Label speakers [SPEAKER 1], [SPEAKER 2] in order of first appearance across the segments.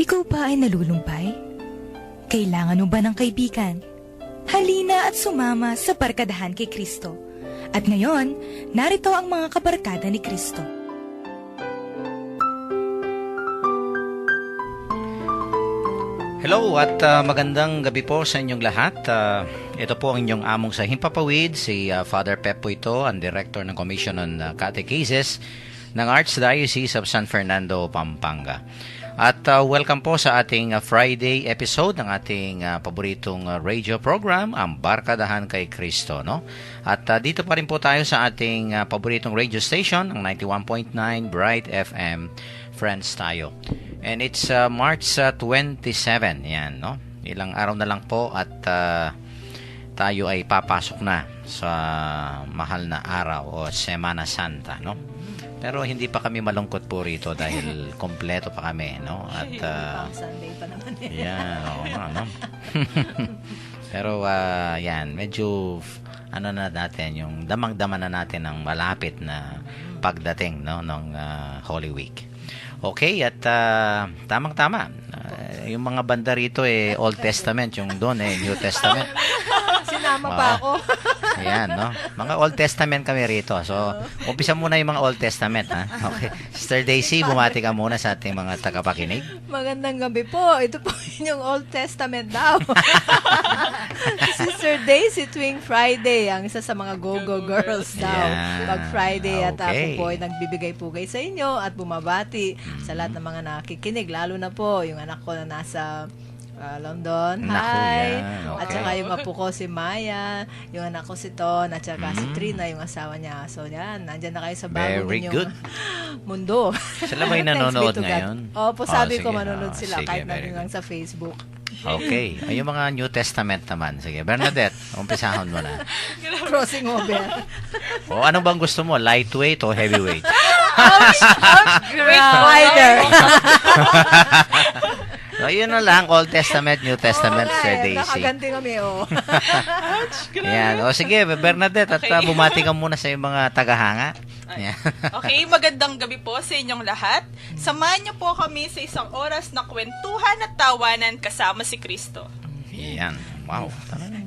[SPEAKER 1] Ikaw ba ay nalulumpay? Kailangan mo ba ng kaibigan? Halina at sumama sa Barkadahan kay Kristo. At ngayon, narito ang mga kabarkada ni Kristo.
[SPEAKER 2] Hello at magandang gabi po sa inyong lahat. Ito po ang inyong among sa Himpapawid, si Father Pep po ito, ang Director ng Commission on Catechesis ng Archdiocese of San Fernando, Pampanga. At welcome po sa ating Friday episode ng ating paboritong radio program, ang Barkadahan kay Kristo, no? At dito pa rin po tayo sa ating paboritong radio station, ang 91.9 Bright FM, Friends tayo. And it's March 27, yan, no? Ilang araw na lang po at tayo ay papasok na sa mahal na araw o Semana Santa, no? Pero hindi pa kami malungkot po rito dahil kompleto pa kami, no? At
[SPEAKER 3] Sunday pa naman.
[SPEAKER 2] yan, oo nga, no? Pero yan, medyo ano na natin, yung damang-dama na natin ang malapit na pagdating, no, ng Holy Week. Okay, at tamang-tama. Yung mga banda rito Old Testament, yung doon New Testament.
[SPEAKER 3] Sinama pa ako.
[SPEAKER 2] Ayan, no? Mga Old Testament kami rito. So, umpisa muna yung mga Old Testament, ha? Okay. Sister Daisy, bumati ka muna sa ating mga tagapakinig.
[SPEAKER 3] Magandang gabi po. Ito po yung Old Testament daw. Sister Daisy tuwing Friday, ang isa sa mga go-go girls daw.
[SPEAKER 2] Yeah.
[SPEAKER 3] Pag Friday at ako
[SPEAKER 2] Okay.
[SPEAKER 3] po ay nagbibigay-pugay sa inyo at bumabati sa lahat ng mga nakikinig. Lalo na po yung anak ko na nasa London.
[SPEAKER 2] Naku,
[SPEAKER 3] Hi!
[SPEAKER 2] yan. Okay.
[SPEAKER 3] At saka yung apo ko si Maya, yung anak ko si Ton, at saka si Trina, yung asawa niya. So yan, nandyan na kayo sa bago
[SPEAKER 2] Very
[SPEAKER 3] ninyong
[SPEAKER 2] good.
[SPEAKER 3] mundo.
[SPEAKER 2] Sila ba'y
[SPEAKER 3] Thanks be
[SPEAKER 2] nanonood
[SPEAKER 3] to God.
[SPEAKER 2] ngayon?
[SPEAKER 3] Opo, sabi
[SPEAKER 2] Oh,
[SPEAKER 3] ko
[SPEAKER 2] sige.
[SPEAKER 3] manonood
[SPEAKER 2] Oh,
[SPEAKER 3] sila
[SPEAKER 2] sige,
[SPEAKER 3] kahit
[SPEAKER 2] very
[SPEAKER 3] lang sa Facebook.
[SPEAKER 2] Okay. Ay, yung mga New Testament naman. Sige, Bernadette, umpisahon mo na.
[SPEAKER 3] Crossing over.
[SPEAKER 2] O, ano bang gusto mo? Lightweight o heavyweight?
[SPEAKER 3] Rider.
[SPEAKER 2] So, yun na lang. Old Testament, New Testament, Sister Daisy.
[SPEAKER 3] Nakaganti kami, oh.
[SPEAKER 2] Yan. O, sige, Bernadette, at bumati ka muna sa yung mga tagahanga. Yan.
[SPEAKER 4] Okay, magandang gabi po sa inyong lahat. Samahan niyo po kami sa isang oras na kwentuhan at tawanan kasama si Kristo.
[SPEAKER 2] Yan. Wow.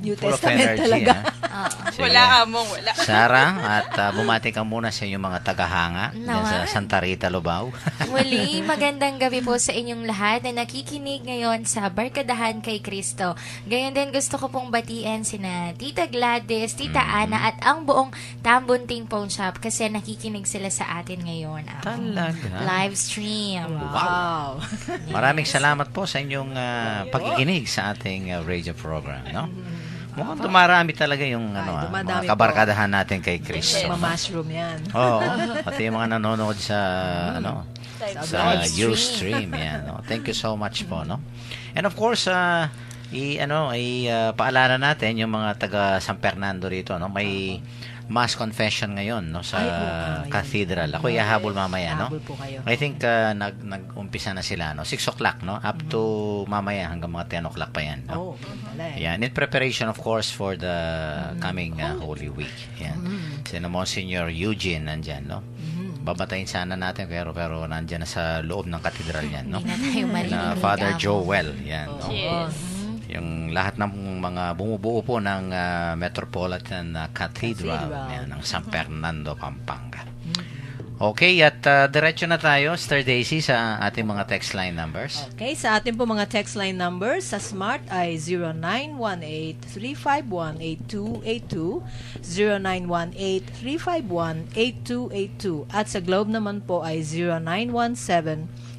[SPEAKER 3] New
[SPEAKER 2] Full of
[SPEAKER 3] Testament
[SPEAKER 2] energy,
[SPEAKER 3] talaga.
[SPEAKER 2] ha? Sige.
[SPEAKER 4] Wala among wala.
[SPEAKER 2] Sarah, at bumati ka muna sa inyong mga tagahanga dyan sa Santa Rita, Lubao.
[SPEAKER 5] Muli, magandang gabi po sa inyong lahat na nakikinig ngayon sa Barkadahan kay Kristo. Gayon din gusto ko pong batiin sina Tita Gladys, Tita Ana at ang buong Tambunting Phone Shop kasi nakikinig sila sa atin ngayon.
[SPEAKER 2] Talaga?
[SPEAKER 5] Live stream.
[SPEAKER 3] Wow.
[SPEAKER 2] Maraming salamat po sa inyong pagkikinig sa ating radio program, no? Mukhang dumarami talaga yung mga
[SPEAKER 3] dumadami
[SPEAKER 2] kabarkadahan natin kay Kristo.
[SPEAKER 3] Ma-mushroom yan.
[SPEAKER 2] Oo, pati yung mga nanonood sa sa Ustream, yan, no? Thank you so much po, no? And of course, paalala natin yung mga taga San Fernando rito, no? May mass confession ngayon, no, sa cathedral. Ako ihahabol mamaya, no?
[SPEAKER 3] Habol po kayo.
[SPEAKER 2] I think nag-umpisa na sila, no? 6 o'clock, no? Up to mamaya hanggang mga 10 o'clock pa yan, no?
[SPEAKER 3] Oh, wala eh.
[SPEAKER 2] Yan, in preparation of course for the coming Holy Week. Yan. Sina Monsignor Eugene nandyan, no? Babatayin sana natin pero nandyan na sa loob ng katedral yan, no?
[SPEAKER 5] Hindi na tayo marinig.
[SPEAKER 2] Na Father Joel, yan, no?
[SPEAKER 4] Yes.
[SPEAKER 2] Yung lahat ng mga bumubuo po ng Metropolitan Cathedral, yan, ng San Fernando, Pampanga. Okay, at diretso na tayo, Sister Daisy, sa ating mga text line numbers.
[SPEAKER 3] Okay, sa ating po mga text line numbers, sa Smart ay 0918-351-8282, 0918-351-8282, at sa Globe naman po ay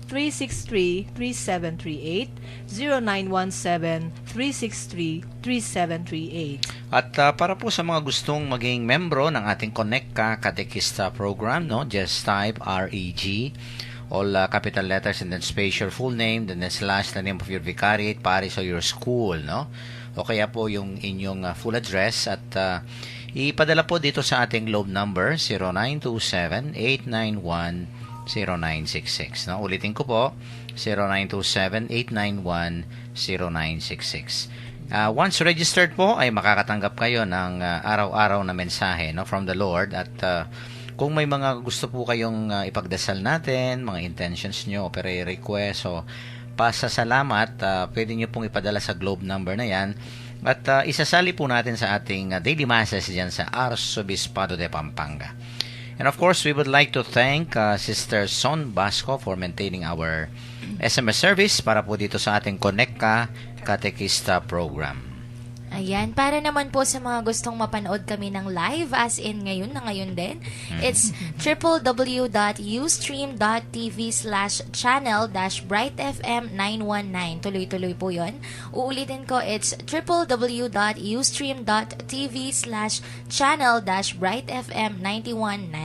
[SPEAKER 3] 0917-363-3738, 0917-363-3738.
[SPEAKER 2] At para po sa mga gustong maging membro ng ating Connect Ka Katekista program, no, just type REG, all capital letters and then space your full name, then slash the name of your vicariate, parish or your school, no? O kaya po yung inyong full address at ipadala po dito sa ating Globe number 0927-891-0966, no? Ulitin ko po, 0927-891-0966. Once registered po ay makakatanggap kayo ng araw-araw na mensahe, no, from the Lord. At kung may mga gusto po kayong ipagdasal natin, mga intentions nyo o prayer request o pasasalamat, pwede nyo pong ipadala sa Globe number na yan. At isasali po natin sa ating daily masses dyan sa Arzobispado de Pampanga. And of course, we would like to thank Sister Son Basco for maintaining our SMS service para po dito sa ating Connect Ka Katekista program.
[SPEAKER 5] Ayan, para naman po sa mga gustong mapanood kami ng live, as in ngayon na ngayon din, it's www.ustream.tv/channel-brightfm919. Tuloy-tuloy po yun. Uulitin ko, it's www.ustream.tv/channel-brightfm919.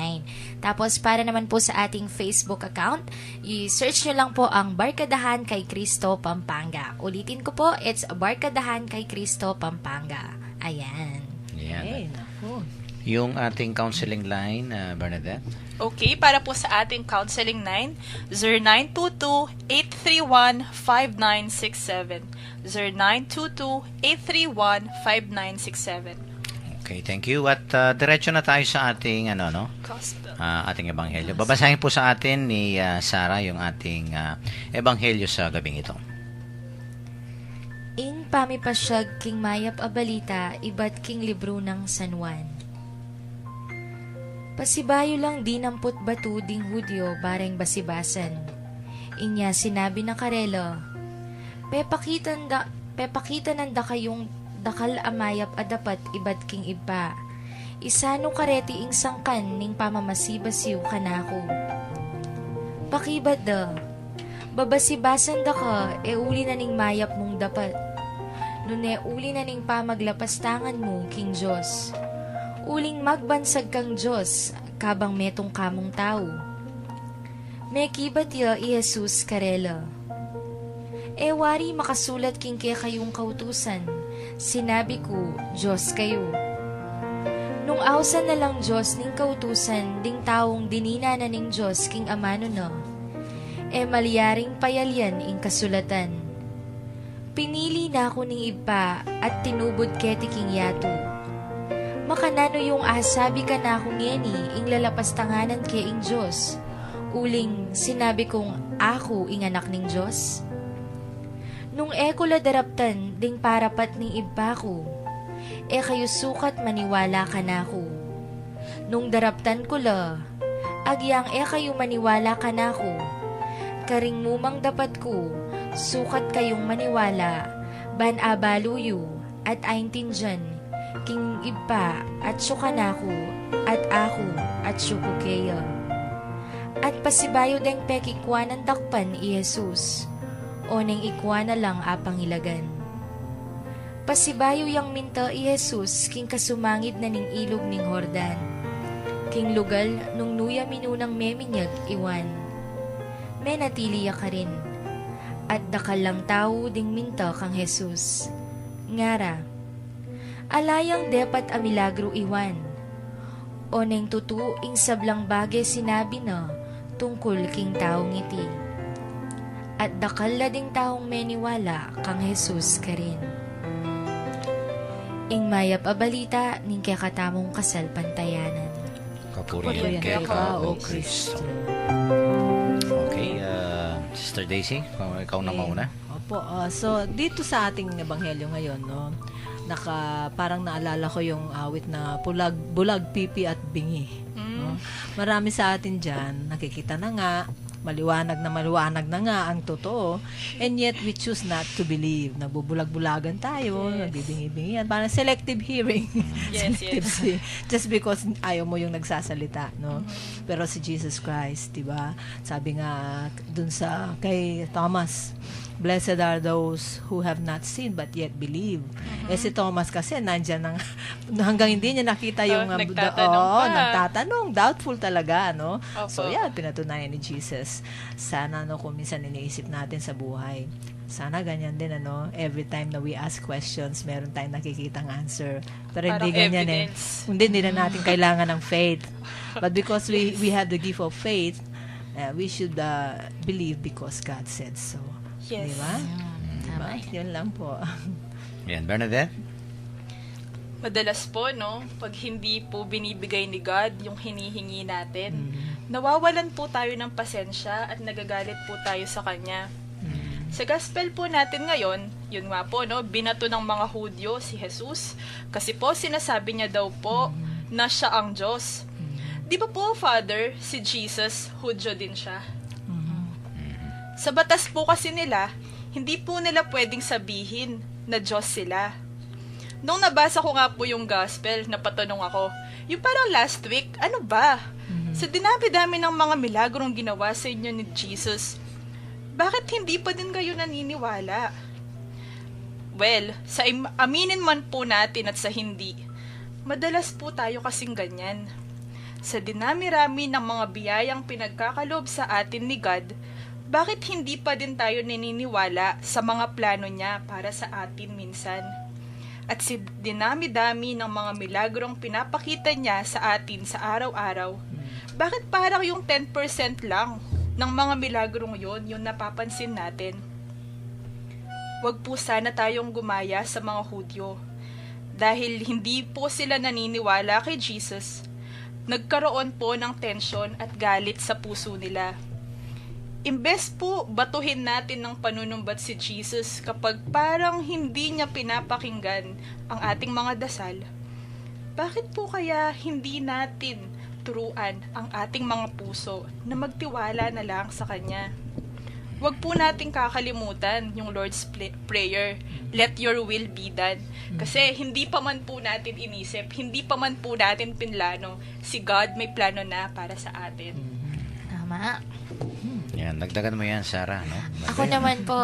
[SPEAKER 5] Tapos, para naman po sa ating Facebook account, i-search nyo lang po ang Barkadahan kay Cristo Pampanga. Ulitin ko po, it's Barkadahan kay Cristo Pampanga. Ayan.
[SPEAKER 2] Yan.
[SPEAKER 3] Eh, naku.
[SPEAKER 2] Yung ating counseling line, Bernadette.
[SPEAKER 4] Okay, para po sa ating counseling line, 0922-831-5967. 0922-831-5967.
[SPEAKER 2] Okay, thank you. At diretso na tayo sa ating
[SPEAKER 4] Gospel.
[SPEAKER 2] ating ebanghelyo. Babasahin po sa atin ni Sarah yung ating ebanghelyo sa gabing ito.
[SPEAKER 5] In pamipasyag king mayap a balita, iba't king libro ng San Juan. Pasibayo lang dinampot batu ding Hudyo bareng basibasan. Inya sinabi ng karelo, Pepakitan nanda kayong dakal amayap a dapat iba't king iba. Isano kareti ing sangkan ning pamamasibasiw kanako. Pakibad da, babasibasan da ka, uli na ning mayap mong dapat. Nune uli na ning pamaglapastangan mo, King Diyos. Uling magbansag kang Diyos, kabang metong kamong tao. Mekibat ya i Jesus karela. Wari makasulat king kaya kayong kautusan. Sinabi ko, Diyos kayo. Nung awsan na lang Diyos ning kautusan, ding taong dinina na ning Diyos king amano na. Maliyaring payalyan ing kasulatan. Pinili na ako ning iba at tinubod keti king yato. Makanano yung asabi ka na akong yeni ing lalapastanganan kay ing Diyos. Uling sinabi kong ako ing anak ning Diyos. Nung ekola daraptan ding parapat ning iba ko, kayo sukat maniwala ka na ko. Nung daraptan ko la, agyang kayo maniwala ka na ko. Karing mumang dapat ko, sukat kayong maniwala, ban abaluyo, at aintinjan, king iba, at syuka na ko, at ako, at syuko kaya. At pasibayo deng pekikwanan dakpan i Jesus, o neng ikwa na lang apang ilagan. Pasibayo yang minta i Jesus king kasumangid na ning ilog ning Hordan. King lugal nung nuya minunang meminyag iwan. Menatiliya ka rin. At dakal lang tao ding minta kang Jesus. Ngara, alayang depat a milagro iwan. O neng tutu ing sablang bagay sinabi na tungkol king taong iti. At dakal la ding taong meniwala kang Jesus ka rin. Ing mayap a balita ning kaya katamong kasal pantayanan.
[SPEAKER 2] Kapurihan kay ka, O Kristo. Okay, Sister Daisy, ikaw na mauna.
[SPEAKER 3] Opo, so dito sa ating ebanghelyo ngayon, no, parang naalala ko yung awit na bulag, pipi at bingi. No? Marami sa atin dyan, nakikita na nga, maliwanag na nga ang totoo, and yet we choose not to believe. Nagbubulag-bulagan tayo, nagbibingi-bingian, parang selective hearing. Selective see. Just because ayaw mo yung nagsasalita, no? Pero si Jesus Christ, diba? Sabi nga dun sa kay Thomas, blessed are those who have not seen but yet believe. Si Thomas kasi nandyan hanggang hindi niya nakita yung nagtatanong, doubtful talaga, no?
[SPEAKER 4] Opo.
[SPEAKER 3] So yeah, pinatunayan ni Jesus. Sana kung minsan iniisip natin sa buhay, sana ganyan din, every time na we ask questions, meron tayong nakikitang answer. Pero
[SPEAKER 4] Parang
[SPEAKER 3] hindi ganyan
[SPEAKER 4] evidence.
[SPEAKER 3] Hindi na natin kailangan ng faith. But because we have the gift of faith, we should believe because God said so.
[SPEAKER 4] Yes.
[SPEAKER 3] Diba?
[SPEAKER 5] Tama.
[SPEAKER 3] Yun lang po.
[SPEAKER 2] Yan, Bernadette?
[SPEAKER 4] Madalas po, pag hindi po binibigay ni God yung hinihingi natin, nawawalan po tayo ng pasensya at nagagalit po tayo sa Kanya. Sa gospel po natin ngayon, yun nga po, no, binato ng mga Hudyo si Jesus kasi po sinasabi niya daw po na siya ang Diyos. Di ba po, Father, si Jesus, Hudyo din siya? Sa batas po kasi nila, hindi po nila pwedeng sabihin na Diyos sila. Nung nabasa ko nga po yung gospel, napatanong ako, yung parang last week, ano ba? Sa dinami-dami ng mga milagrong ginawa sa inyo ni Jesus, bakit hindi pa din kayo naniniwala? Well, sa aminin man po natin at sa hindi, madalas po tayo kasing ganyan. Sa dinami-rami ng mga biyayang pinagkakalob sa atin ni God, bakit hindi pa din tayo naniniwala sa mga plano niya para sa atin minsan? At sa dinami-dami ng mga milagrong pinapakita niya sa atin sa araw-araw, bakit parang yung 10% lang ng mga milagrong yon yung napapansin natin? Huwag po sana tayong gumaya sa mga Hudyo. Dahil hindi po sila naniniwala kay Jesus, nagkaroon po ng tensyon at galit sa puso nila. Imbes po batuhin natin ng panunumbat si Jesus kapag parang hindi niya pinapakinggan ang ating mga dasal, bakit po kaya hindi natin turuan ang ating mga puso na magtiwala na lang sa Kanya? Huwag po nating kakalimutan yung Lord's Prayer, let your will be done. Kasi hindi pa man po natin inisip, hindi pa man po natin pinlano, si God may plano na para sa atin.
[SPEAKER 5] Tama.
[SPEAKER 2] Yan, dagdagan mo yan, Sarah, no?
[SPEAKER 5] Ako naman po,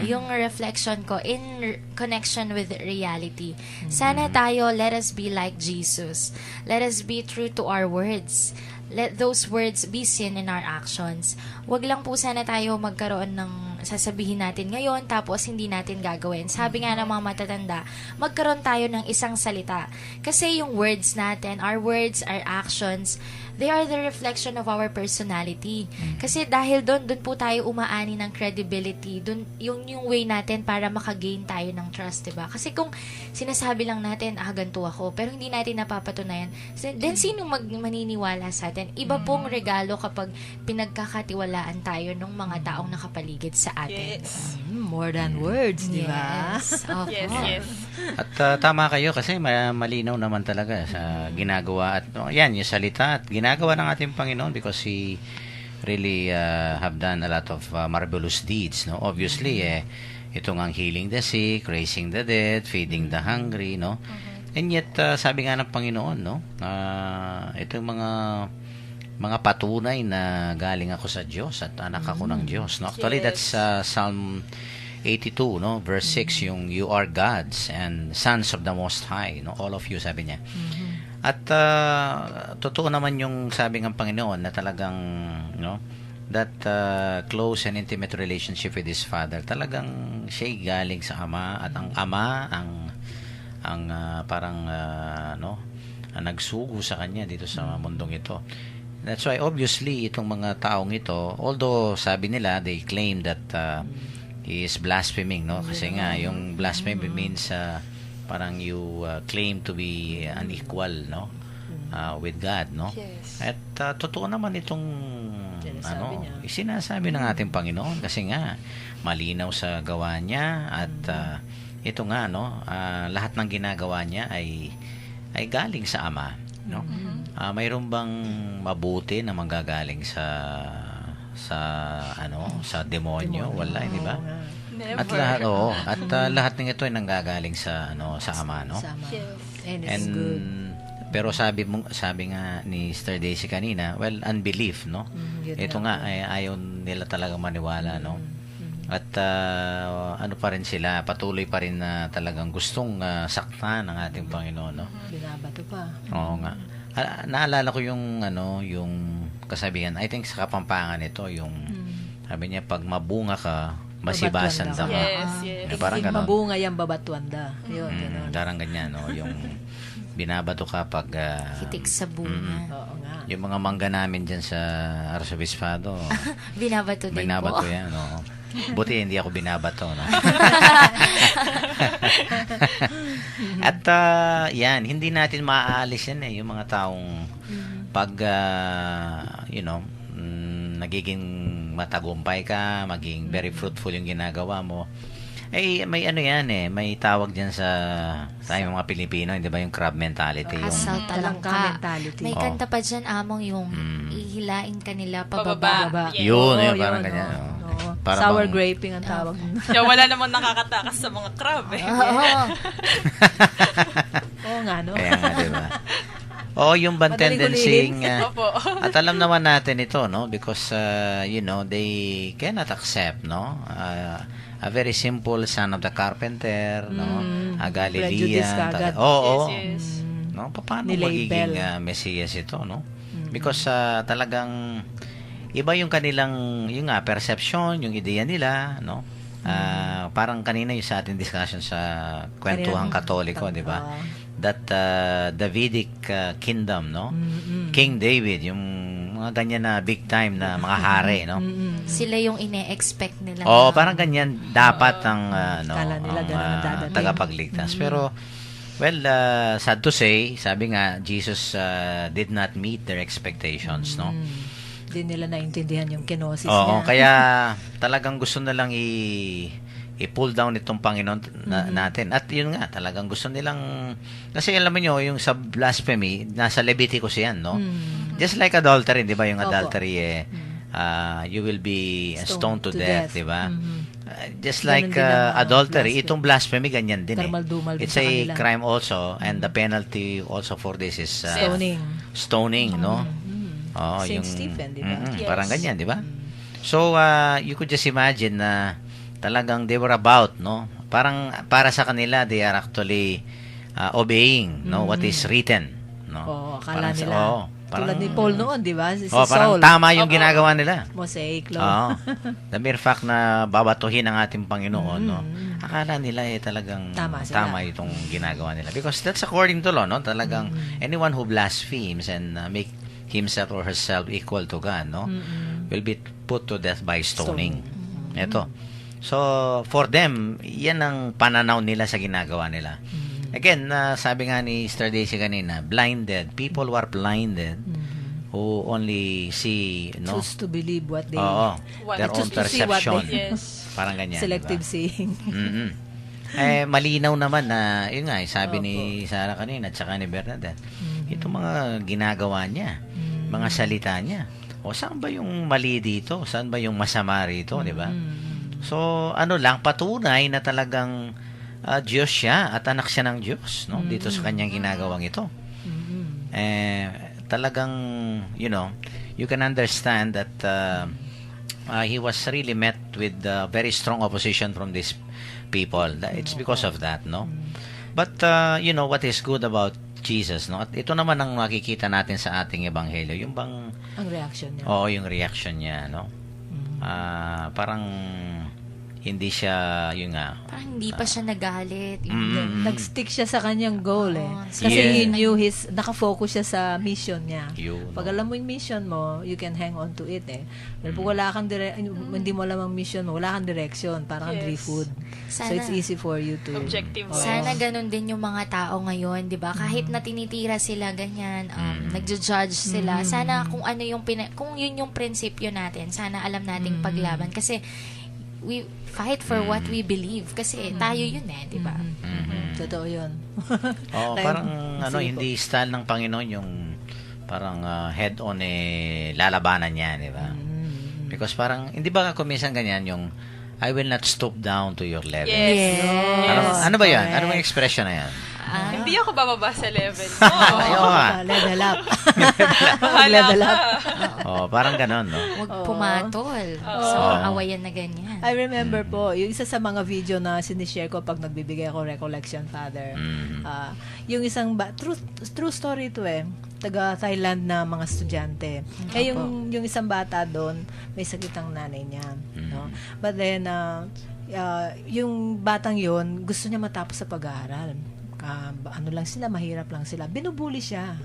[SPEAKER 5] yung reflection ko in connection with reality. Sana tayo, let us be like Jesus. Let us be true to our words. Let those words be seen in our actions. Wag lang po sana tayo magkaroon ng sasabihin natin ngayon tapos hindi natin gagawin. Sabi nga ng mga matatanda, magkaroon tayo ng isang salita. Kasi yung words natin, our words, our actions, they are the reflection of our personality. Kasi dahil doon po tayo umaani ng credibility. Doon yung way natin para makagain tayo ng trust, diba? Kasi kung sinasabi lang natin, ganito ako, pero hindi natin napapatunayan, then sino maniniwala sa atin? Iba pong regalo kapag pinagkakatiwalaan tayo ng mga taong nakapaligid sa atin.
[SPEAKER 4] Yes.
[SPEAKER 3] More than words, di ba?
[SPEAKER 5] Yes. Opo.
[SPEAKER 4] Yes.
[SPEAKER 2] At tama kayo kasi malinaw naman talaga sa ginagawa at yan, yung salita at ginagawa ng ating Panginoon because He really have done a lot of marvelous deeds, no? Obviously, ito nga ang healing the sick, raising the dead, feeding the hungry, no? And yet, sabi nga ng Panginoon, no? Itong mga patunay na galing ako sa Diyos at anak ako ng Diyos, no? Actually, that's Psalm 82, no? Verse 6, yung you are gods and sons of the Most High, no? All of you, sabi niya. At totoo naman yung sabi ng Panginoon na talagang, no? That close and intimate relationship with His Father, talagang siya'y galing sa Ama at ang Ama ang parang nagsugo sa kanya dito sa mundong ito. That's why obviously itong mga taong ito, although sabi nila they claim that he is blaspheming, no? Kasi nga yung blasphemy means parang you claim to be unequal, no? With God, no?
[SPEAKER 4] Yes.
[SPEAKER 2] At totoo naman itong
[SPEAKER 3] Sinasabi niya.
[SPEAKER 2] sinasabi ng ating Panginoon kasi nga malinaw sa gawa niya at ito nga, no? Lahat ng ginagawa niya ay galing sa Ama, no? Mayroon bang mabuti na manggagaling sa demonyo? Wala, di ba?
[SPEAKER 4] Never.
[SPEAKER 2] At lahat lahat ng ito ay nanggagaling sa Ama, no?
[SPEAKER 3] Sama.
[SPEAKER 4] Yes.
[SPEAKER 3] And it's
[SPEAKER 2] And
[SPEAKER 3] good.
[SPEAKER 2] pero sabi nga ni Sister Daisy kanina, well, unbelief, no?
[SPEAKER 3] Yun
[SPEAKER 2] Ito nga ay ayaw nila talaga maniwala, no? At ano pa rin sila, patuloy pa rin na talagang gustong saktan ng ating Panginoon, no?
[SPEAKER 3] Binabato pa.
[SPEAKER 2] Oo nga. Naalala ko yung kasabihan, I think sa Kapampangan ito, yung sabi niya, pag mabunga ka, masibasan
[SPEAKER 3] Babatuan
[SPEAKER 2] ka.
[SPEAKER 3] daw.
[SPEAKER 4] Yes, yes.
[SPEAKER 2] Parang
[SPEAKER 3] Pag
[SPEAKER 2] ganon.
[SPEAKER 3] mabunga yan, babatuanda. Yun, gano'n.
[SPEAKER 2] Parang ganyan, no? Yung binabato ka pag
[SPEAKER 5] Hitik sa bunga.
[SPEAKER 3] Oo nga.
[SPEAKER 2] yung mga mangga namin dyan sa Arsobispado,
[SPEAKER 5] Binabato din
[SPEAKER 2] binabato
[SPEAKER 5] po.
[SPEAKER 2] yan, no? Buti hindi ako binabato, no? At yan, hindi natin maaalis yan yung mga taong pag nagiging matagumpay ka, maging very fruitful yung ginagawa mo. Eh, may ano yan may tawag dyan sa tayong mga Pilipino, hindi ba, yung crab mentality. Yung,
[SPEAKER 5] Asal
[SPEAKER 3] Talangka
[SPEAKER 5] talangka.
[SPEAKER 3] mentality.
[SPEAKER 5] May
[SPEAKER 2] Oo.
[SPEAKER 5] kanta pa dyan, among, yung ihilain ka nila
[SPEAKER 4] Pababa.
[SPEAKER 5] pababa.
[SPEAKER 4] Yes.
[SPEAKER 2] yun,
[SPEAKER 3] Oo,
[SPEAKER 2] parang
[SPEAKER 3] yun,
[SPEAKER 2] ganyan.
[SPEAKER 3] oo.
[SPEAKER 2] oh.
[SPEAKER 3] Oo.
[SPEAKER 2] Para
[SPEAKER 3] Sour
[SPEAKER 2] bang-
[SPEAKER 3] graping ang tawag.
[SPEAKER 4] Kaya wala namang nakakatakas sa mga crab eh.
[SPEAKER 5] Oo.
[SPEAKER 3] Oo nga, no?
[SPEAKER 2] Kaya nga, di ba? Oo, yung bang
[SPEAKER 3] Madaling
[SPEAKER 2] tendency
[SPEAKER 4] Opo.
[SPEAKER 2] at alam naman natin ito, no? Because, they cannot accept, no? A very simple son of the carpenter, no? A
[SPEAKER 3] Prejudice
[SPEAKER 2] Galilean.
[SPEAKER 3] ka agad.
[SPEAKER 2] Oo.
[SPEAKER 4] Yes.
[SPEAKER 2] No? Paano
[SPEAKER 3] Nilabel.
[SPEAKER 2] magiging Mesias ito, no? Because talagang iba yung kanilang, yung perception, yung ideya nila, no? Parang kanina yung sa ating discussion sa kwentuhang Katoliko, di ba? That Davidic kingdom, no? King David, yung mga ganyan na big time na mga hari, no?
[SPEAKER 5] Sila yung ine-expect nila.
[SPEAKER 2] Oo, parang ganyan dapat ang
[SPEAKER 3] Kala nila
[SPEAKER 2] ang,
[SPEAKER 3] ganun ang dadating.
[SPEAKER 2] tagapagligtas. Pero well, sad to say, sabi nga Jesus did not meet their expectations, no?
[SPEAKER 3] Hindi nila naintindihan yung kenosis
[SPEAKER 2] Oo,
[SPEAKER 3] niya.
[SPEAKER 2] kaya talagang gusto na lang i-pull down itong Panginoon natin. At yun nga, talagang gusto nilang, kasi alam mo nyo, yung sa blasphemy, nasa Leviticus yan, no? Just like adultery, di ba? Yung
[SPEAKER 3] Opo.
[SPEAKER 2] adultery, you will be stoned to death, di ba? Just
[SPEAKER 3] Ganun
[SPEAKER 2] like
[SPEAKER 3] din ang,
[SPEAKER 2] adultery,
[SPEAKER 3] blasphemy.
[SPEAKER 2] itong blasphemy, ganyan din
[SPEAKER 3] Darmal-dumal din
[SPEAKER 2] It's
[SPEAKER 3] sa
[SPEAKER 2] a
[SPEAKER 3] kanila.
[SPEAKER 2] crime also, and the penalty also for this is
[SPEAKER 3] Stoning.
[SPEAKER 2] stoning, no? Oo,
[SPEAKER 3] Saint Stephen, di ba?
[SPEAKER 2] Mm-mm,
[SPEAKER 4] Yes.
[SPEAKER 2] Parang ganyan, di ba? So, you could just imagine na talagang they were about, no? Parang para sa kanila, they are actually obeying, no? What is written, no?
[SPEAKER 3] Oo, akala
[SPEAKER 2] Parang
[SPEAKER 3] nila. Tulad ni Paul noon, di ba? Si
[SPEAKER 2] parang
[SPEAKER 3] Saul.
[SPEAKER 2] tama yung ginagawa nila.
[SPEAKER 3] Mosaic law.
[SPEAKER 2] Oo. The mere fact na babatuhin ang ating Panginoon, no? Akala nila talagang
[SPEAKER 3] Tama sila.
[SPEAKER 2] tama itong ginagawa nila. Because that's according to law, no? Talagang anyone who blasphemes and make himself or herself equal to God, no? Will be put to death by stoning. Ito. So, for them, yan ang pananaw nila sa ginagawa nila. Again, sabi nga ni Sister Daisy kanina, blinded. People who are blinded who only see, no?
[SPEAKER 3] Choose to believe what they...
[SPEAKER 2] Oo.
[SPEAKER 4] What-
[SPEAKER 2] Their own
[SPEAKER 3] choose to see what
[SPEAKER 2] perception.
[SPEAKER 3] they-
[SPEAKER 4] Yes.
[SPEAKER 2] Parang ganyan.
[SPEAKER 3] Selective
[SPEAKER 2] diba?
[SPEAKER 3] seeing.
[SPEAKER 2] Mm-mm. Malinaw naman na, yun nga, sabi ni Sarah kanina at saka ni Bernadette, itong mga ginagawa niya, mga salita niya. O saan ba yung mali dito? Saan ba yung masama rito, di ba? So, ano lang, patunay na talagang Diyos siya at anak siya ng Diyos, no? Dito sa kanyang ginagawang ito. Talagang, you can understand that he was really met with very strong opposition from these people. It's because of that, no? But, what is good about Jesus, no? At ito naman ang makikita natin sa ating ebanghelyo, yung bang,
[SPEAKER 3] Ang reaction niya.
[SPEAKER 2] oo, yung reaction niya, no? Parang, hindi siya, yun nga,
[SPEAKER 5] Parang hindi pa siya nagalit.
[SPEAKER 3] Nag-stick siya sa kanyang goal eh.
[SPEAKER 5] Oo,
[SPEAKER 3] Kasi
[SPEAKER 2] Yeah.
[SPEAKER 3] he knew nakafocus siya sa mission niya.
[SPEAKER 2] yun.
[SPEAKER 3] Pag alam mo yung mission mo, you can hang on to it eh. Pero pag wala kang hindi mo alam ang mission mo, wala kang direction, parang
[SPEAKER 4] Yes.
[SPEAKER 3] driftwood. So
[SPEAKER 5] Sana-
[SPEAKER 3] it's easy for you to...
[SPEAKER 4] Objective.
[SPEAKER 5] Sana ganun din yung mga tao ngayon, 'di ba? Kahit na tinitira sila ganyan, nagjo-judge sila. Sana kung ano yung kung yun yung prinsipyo natin, sana alam nating paglaban kasi we fight for what we believe kasi tayo yun 'di ba?
[SPEAKER 3] Totoo yun.
[SPEAKER 2] Oo,
[SPEAKER 3] Like,
[SPEAKER 2] parang
[SPEAKER 3] sige po.
[SPEAKER 2] hindi style ng Panginoon yung parang head on lalabanan niya, di ba? Because parang hindi ba kung minsan ganyan yung I will not stoop down to your level.
[SPEAKER 4] Yes.
[SPEAKER 2] Ano ba 'yan?
[SPEAKER 3] correct.
[SPEAKER 2] Ano bang expression na 'yan?
[SPEAKER 4] Hindi ako bababa sa level mo.
[SPEAKER 2] Ayun nga.
[SPEAKER 3] Level up.
[SPEAKER 4] Bahala
[SPEAKER 3] Level
[SPEAKER 4] ka.
[SPEAKER 3] up.
[SPEAKER 2] Oh, parang gano'n, no?
[SPEAKER 5] Huwag pumatol sa mga awayan na ganyan.
[SPEAKER 3] I remember po, yung isa sa mga video na sinishare ko pag nagbibigay ako recollection, Father. Yung isang, true story to eh, taga Thailand na mga estudyante. Eh, yung isang bata doon, may sakit ang nanay niya. No? But then, yung batang yon gusto niya matapos sa pag-aaral. Ano lang sila, mahirap lang sila. Binubuli siya.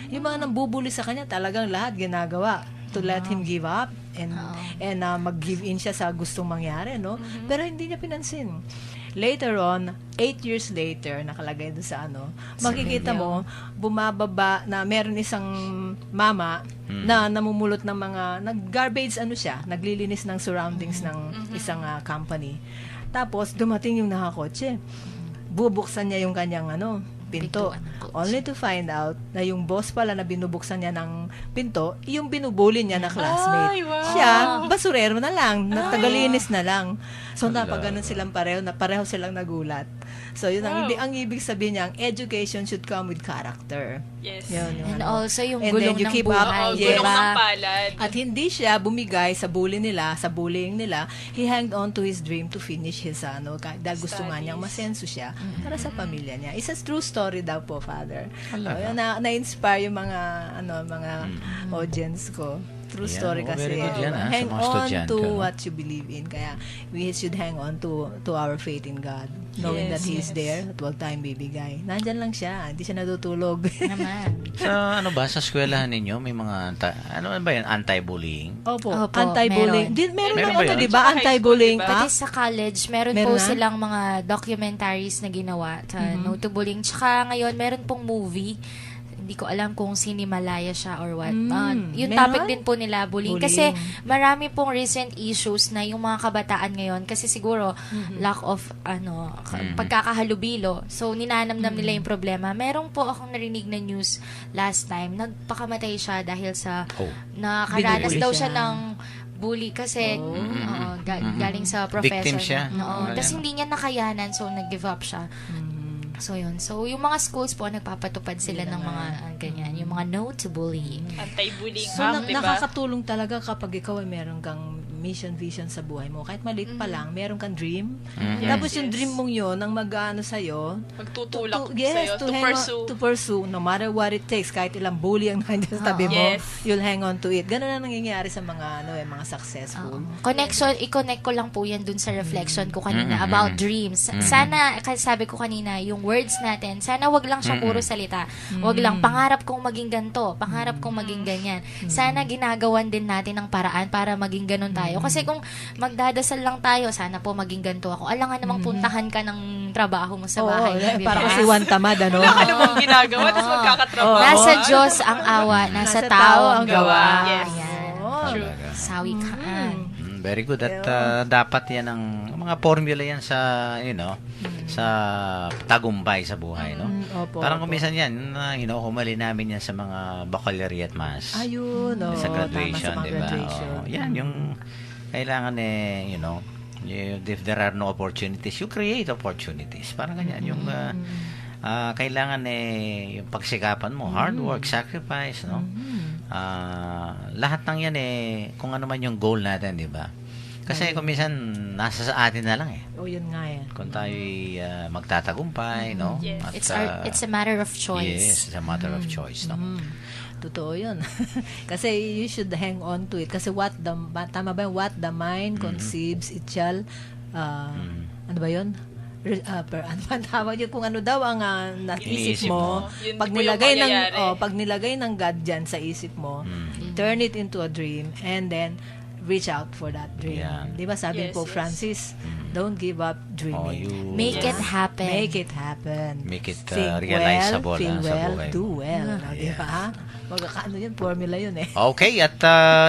[SPEAKER 3] Yung mga nambubuli sa kanya, talagang lahat ginagawa. to let him give up and mag-give in siya sa gustong mangyari, no? Pero hindi niya pinansin. Later on, 8 years later, nakalagay doon sa makikita mo, bumababa na meron isang mama na namumulot ng mga, nag-garbage siya, naglilinis ng surroundings ng isang company. Tapos, dumating yung nakakotse. Bubuksan niya yung kanyang pinto. Only to find out na yung boss pala na binubuksan niya ng pinto, yung binubuli niya na classmate.
[SPEAKER 4] Ay, wow.
[SPEAKER 3] Siya, basurero na lang, tagalinis na lang. So, napaganon silang pareho silang nagulat. So, yun ang ibig sabihin niya, ang education should come with character.
[SPEAKER 4] Yes.
[SPEAKER 3] Yun,
[SPEAKER 5] And also yung
[SPEAKER 3] And
[SPEAKER 5] gulong
[SPEAKER 3] then you
[SPEAKER 5] ng
[SPEAKER 3] keep
[SPEAKER 5] buhay.
[SPEAKER 3] up,
[SPEAKER 4] Gulong
[SPEAKER 3] yes.
[SPEAKER 4] ng palad.
[SPEAKER 3] At hindi siya bumigay sa bullying nila. He hanged on to his dream to finish his dahil gusto nga niyang masenso siya para sa pamilya niya. It's a true story daw po, Father. Na-inspire yung mga audience ko. True
[SPEAKER 2] Yeah,
[SPEAKER 3] story kasi.
[SPEAKER 2] very good yan, sa
[SPEAKER 3] Hang
[SPEAKER 2] mga
[SPEAKER 3] on
[SPEAKER 2] estudyante,
[SPEAKER 3] to
[SPEAKER 2] no?
[SPEAKER 3] what you believe in. Kaya we should hang on to our faith in God. Knowing that
[SPEAKER 4] Yes,
[SPEAKER 3] He is
[SPEAKER 4] yes.
[SPEAKER 3] there at huwag tayong bibigay. Nandyan lang siya. Hindi siya natutulog.
[SPEAKER 5] Naman.
[SPEAKER 2] Sa sa eskwelahan ninyo, may mga, anti-bullying?
[SPEAKER 3] Opo.
[SPEAKER 5] Opo,
[SPEAKER 3] Anti-bullying.
[SPEAKER 5] meron.
[SPEAKER 3] Meron
[SPEAKER 2] Meron
[SPEAKER 3] na
[SPEAKER 2] ba yun?
[SPEAKER 3] di ba?
[SPEAKER 4] Sa high school,
[SPEAKER 3] Anti-bullying
[SPEAKER 4] diba?
[SPEAKER 3] pa?
[SPEAKER 5] Pati sa college, meron
[SPEAKER 3] Meron
[SPEAKER 5] po
[SPEAKER 3] na?
[SPEAKER 5] silang mga documentaries na ginawa sa No to Bullying. Tsaka ngayon, meron pong movie. Hindi ko alam kung Sinimalaya siya or what. Yung
[SPEAKER 3] meron?
[SPEAKER 5] topic din po nila, bullying.
[SPEAKER 3] Bullying.
[SPEAKER 5] Kasi marami pong recent issues na yung mga kabataan ngayon, kasi siguro lack of pagkakahalubilo. So, ninanamnam nila yung problema. Meron po akong narinig na news last time. Nagpakamatay siya dahil sa nakaranas
[SPEAKER 3] Binully
[SPEAKER 5] daw
[SPEAKER 3] siya.
[SPEAKER 5] siya ng bully kasi galing sa professor.
[SPEAKER 2] Victim siya.
[SPEAKER 5] Oo. Tapos
[SPEAKER 2] Ayan.
[SPEAKER 5] hindi niya nakayanan, so nag-give up siya. So, yun. So, yung mga schools po, nagpapatupad sila ng mga ganyan. Yung mga no to bullying.
[SPEAKER 4] Anti-bullying
[SPEAKER 3] So,
[SPEAKER 4] act, diba?
[SPEAKER 3] nakakatulong talaga kapag ikaw ay meron kang mission, vision sa buhay mo. Kahit maliit pa lang, meron kang dream. Tapos yung dream mong yun, ang mag-ano sa'yo,
[SPEAKER 4] Magtutulak
[SPEAKER 3] yes,
[SPEAKER 4] sa'yo to
[SPEAKER 3] hang
[SPEAKER 4] pursue.
[SPEAKER 3] to pursue, no matter what it takes, kahit ilang bully ang nandiyan sa tabi mo,
[SPEAKER 4] Yes.
[SPEAKER 3] you'll hang on to it. Ganun na nangyayari sa mga, mga successful.
[SPEAKER 5] I-connect ko lang po yan dun sa reflection ko kanina about dreams. Sana, kasi sabi ko kanina, yung words natin, sana wag lang siya puro salita. Wag lang, pangarap kong maging ganito, pangarap kong maging ganyan. Sana ginagawan din natin ng paraan para maging ganun tayo. Kasi kung magdadasal lang tayo, sana po maging ganito ako. Alangan namang puntahan ka ng trabaho mo sa bahay. Di ba?
[SPEAKER 3] para kasi one tamad, ano?
[SPEAKER 4] Ano bang ginagawa? Tapos magkakatrabaho.
[SPEAKER 5] Nasa Diyos ang awa, nasa tao ang gawa.
[SPEAKER 4] Yes.
[SPEAKER 5] Ayan.
[SPEAKER 4] True.
[SPEAKER 5] Sawi kaan.
[SPEAKER 2] Very good. At dapat yan ang mga formula yan sa, sa tagumpay sa buhay, no?
[SPEAKER 3] Opo,
[SPEAKER 2] Parang
[SPEAKER 3] opo.
[SPEAKER 2] kumisan yan, humali namin yan sa mga baccalaureate mass.
[SPEAKER 3] Ayun,
[SPEAKER 2] Sa graduation,
[SPEAKER 3] tama, sa mga
[SPEAKER 2] di ba?
[SPEAKER 3] graduation.
[SPEAKER 2] Yan, yung kailangan if there are no opportunities, you create opportunities. Parang ganyan. Yung kailangan yung pagsikapan mo, hard work, sacrifice, no? Lahat ng yan kung ano man yung goal natin, di ba? Kasi kung minsan, nasa sa atin na lang
[SPEAKER 3] Yun nga yan.
[SPEAKER 2] Kung tayo'y magtatagumpay, no?
[SPEAKER 4] Yes.
[SPEAKER 2] At,
[SPEAKER 5] It's a matter of
[SPEAKER 2] yes,
[SPEAKER 5] choice.
[SPEAKER 2] it's a matter of choice, no?
[SPEAKER 3] Totoo yun. Kasi you should hang on to it. Kasi tama ba yung what the mind conceives, it shall, ano ba yun? Ano ba ang tawag yun? Kung ano daw ang naisip
[SPEAKER 2] Iniisip
[SPEAKER 3] mo,
[SPEAKER 4] mo. Yun
[SPEAKER 3] pag
[SPEAKER 4] po yung
[SPEAKER 3] nilagay ng
[SPEAKER 4] mangyayari.
[SPEAKER 3] pag nilagay ng God dyan sa isip mo, turn it into a dream and then reach out for that dream.
[SPEAKER 2] Yeah.
[SPEAKER 3] Di ba sabi
[SPEAKER 4] Yes,
[SPEAKER 3] po
[SPEAKER 4] yes.
[SPEAKER 3] Francis, don't give up dreaming.
[SPEAKER 5] Make it happen.
[SPEAKER 3] Make it happen.
[SPEAKER 2] Make it
[SPEAKER 3] Think
[SPEAKER 2] realizable
[SPEAKER 3] feel
[SPEAKER 2] sa
[SPEAKER 3] well,
[SPEAKER 2] buhay.
[SPEAKER 3] do well. No, di
[SPEAKER 2] Yeah.
[SPEAKER 3] ba? Ha? Magkakaano yun, formula yun eh.
[SPEAKER 2] Okay, at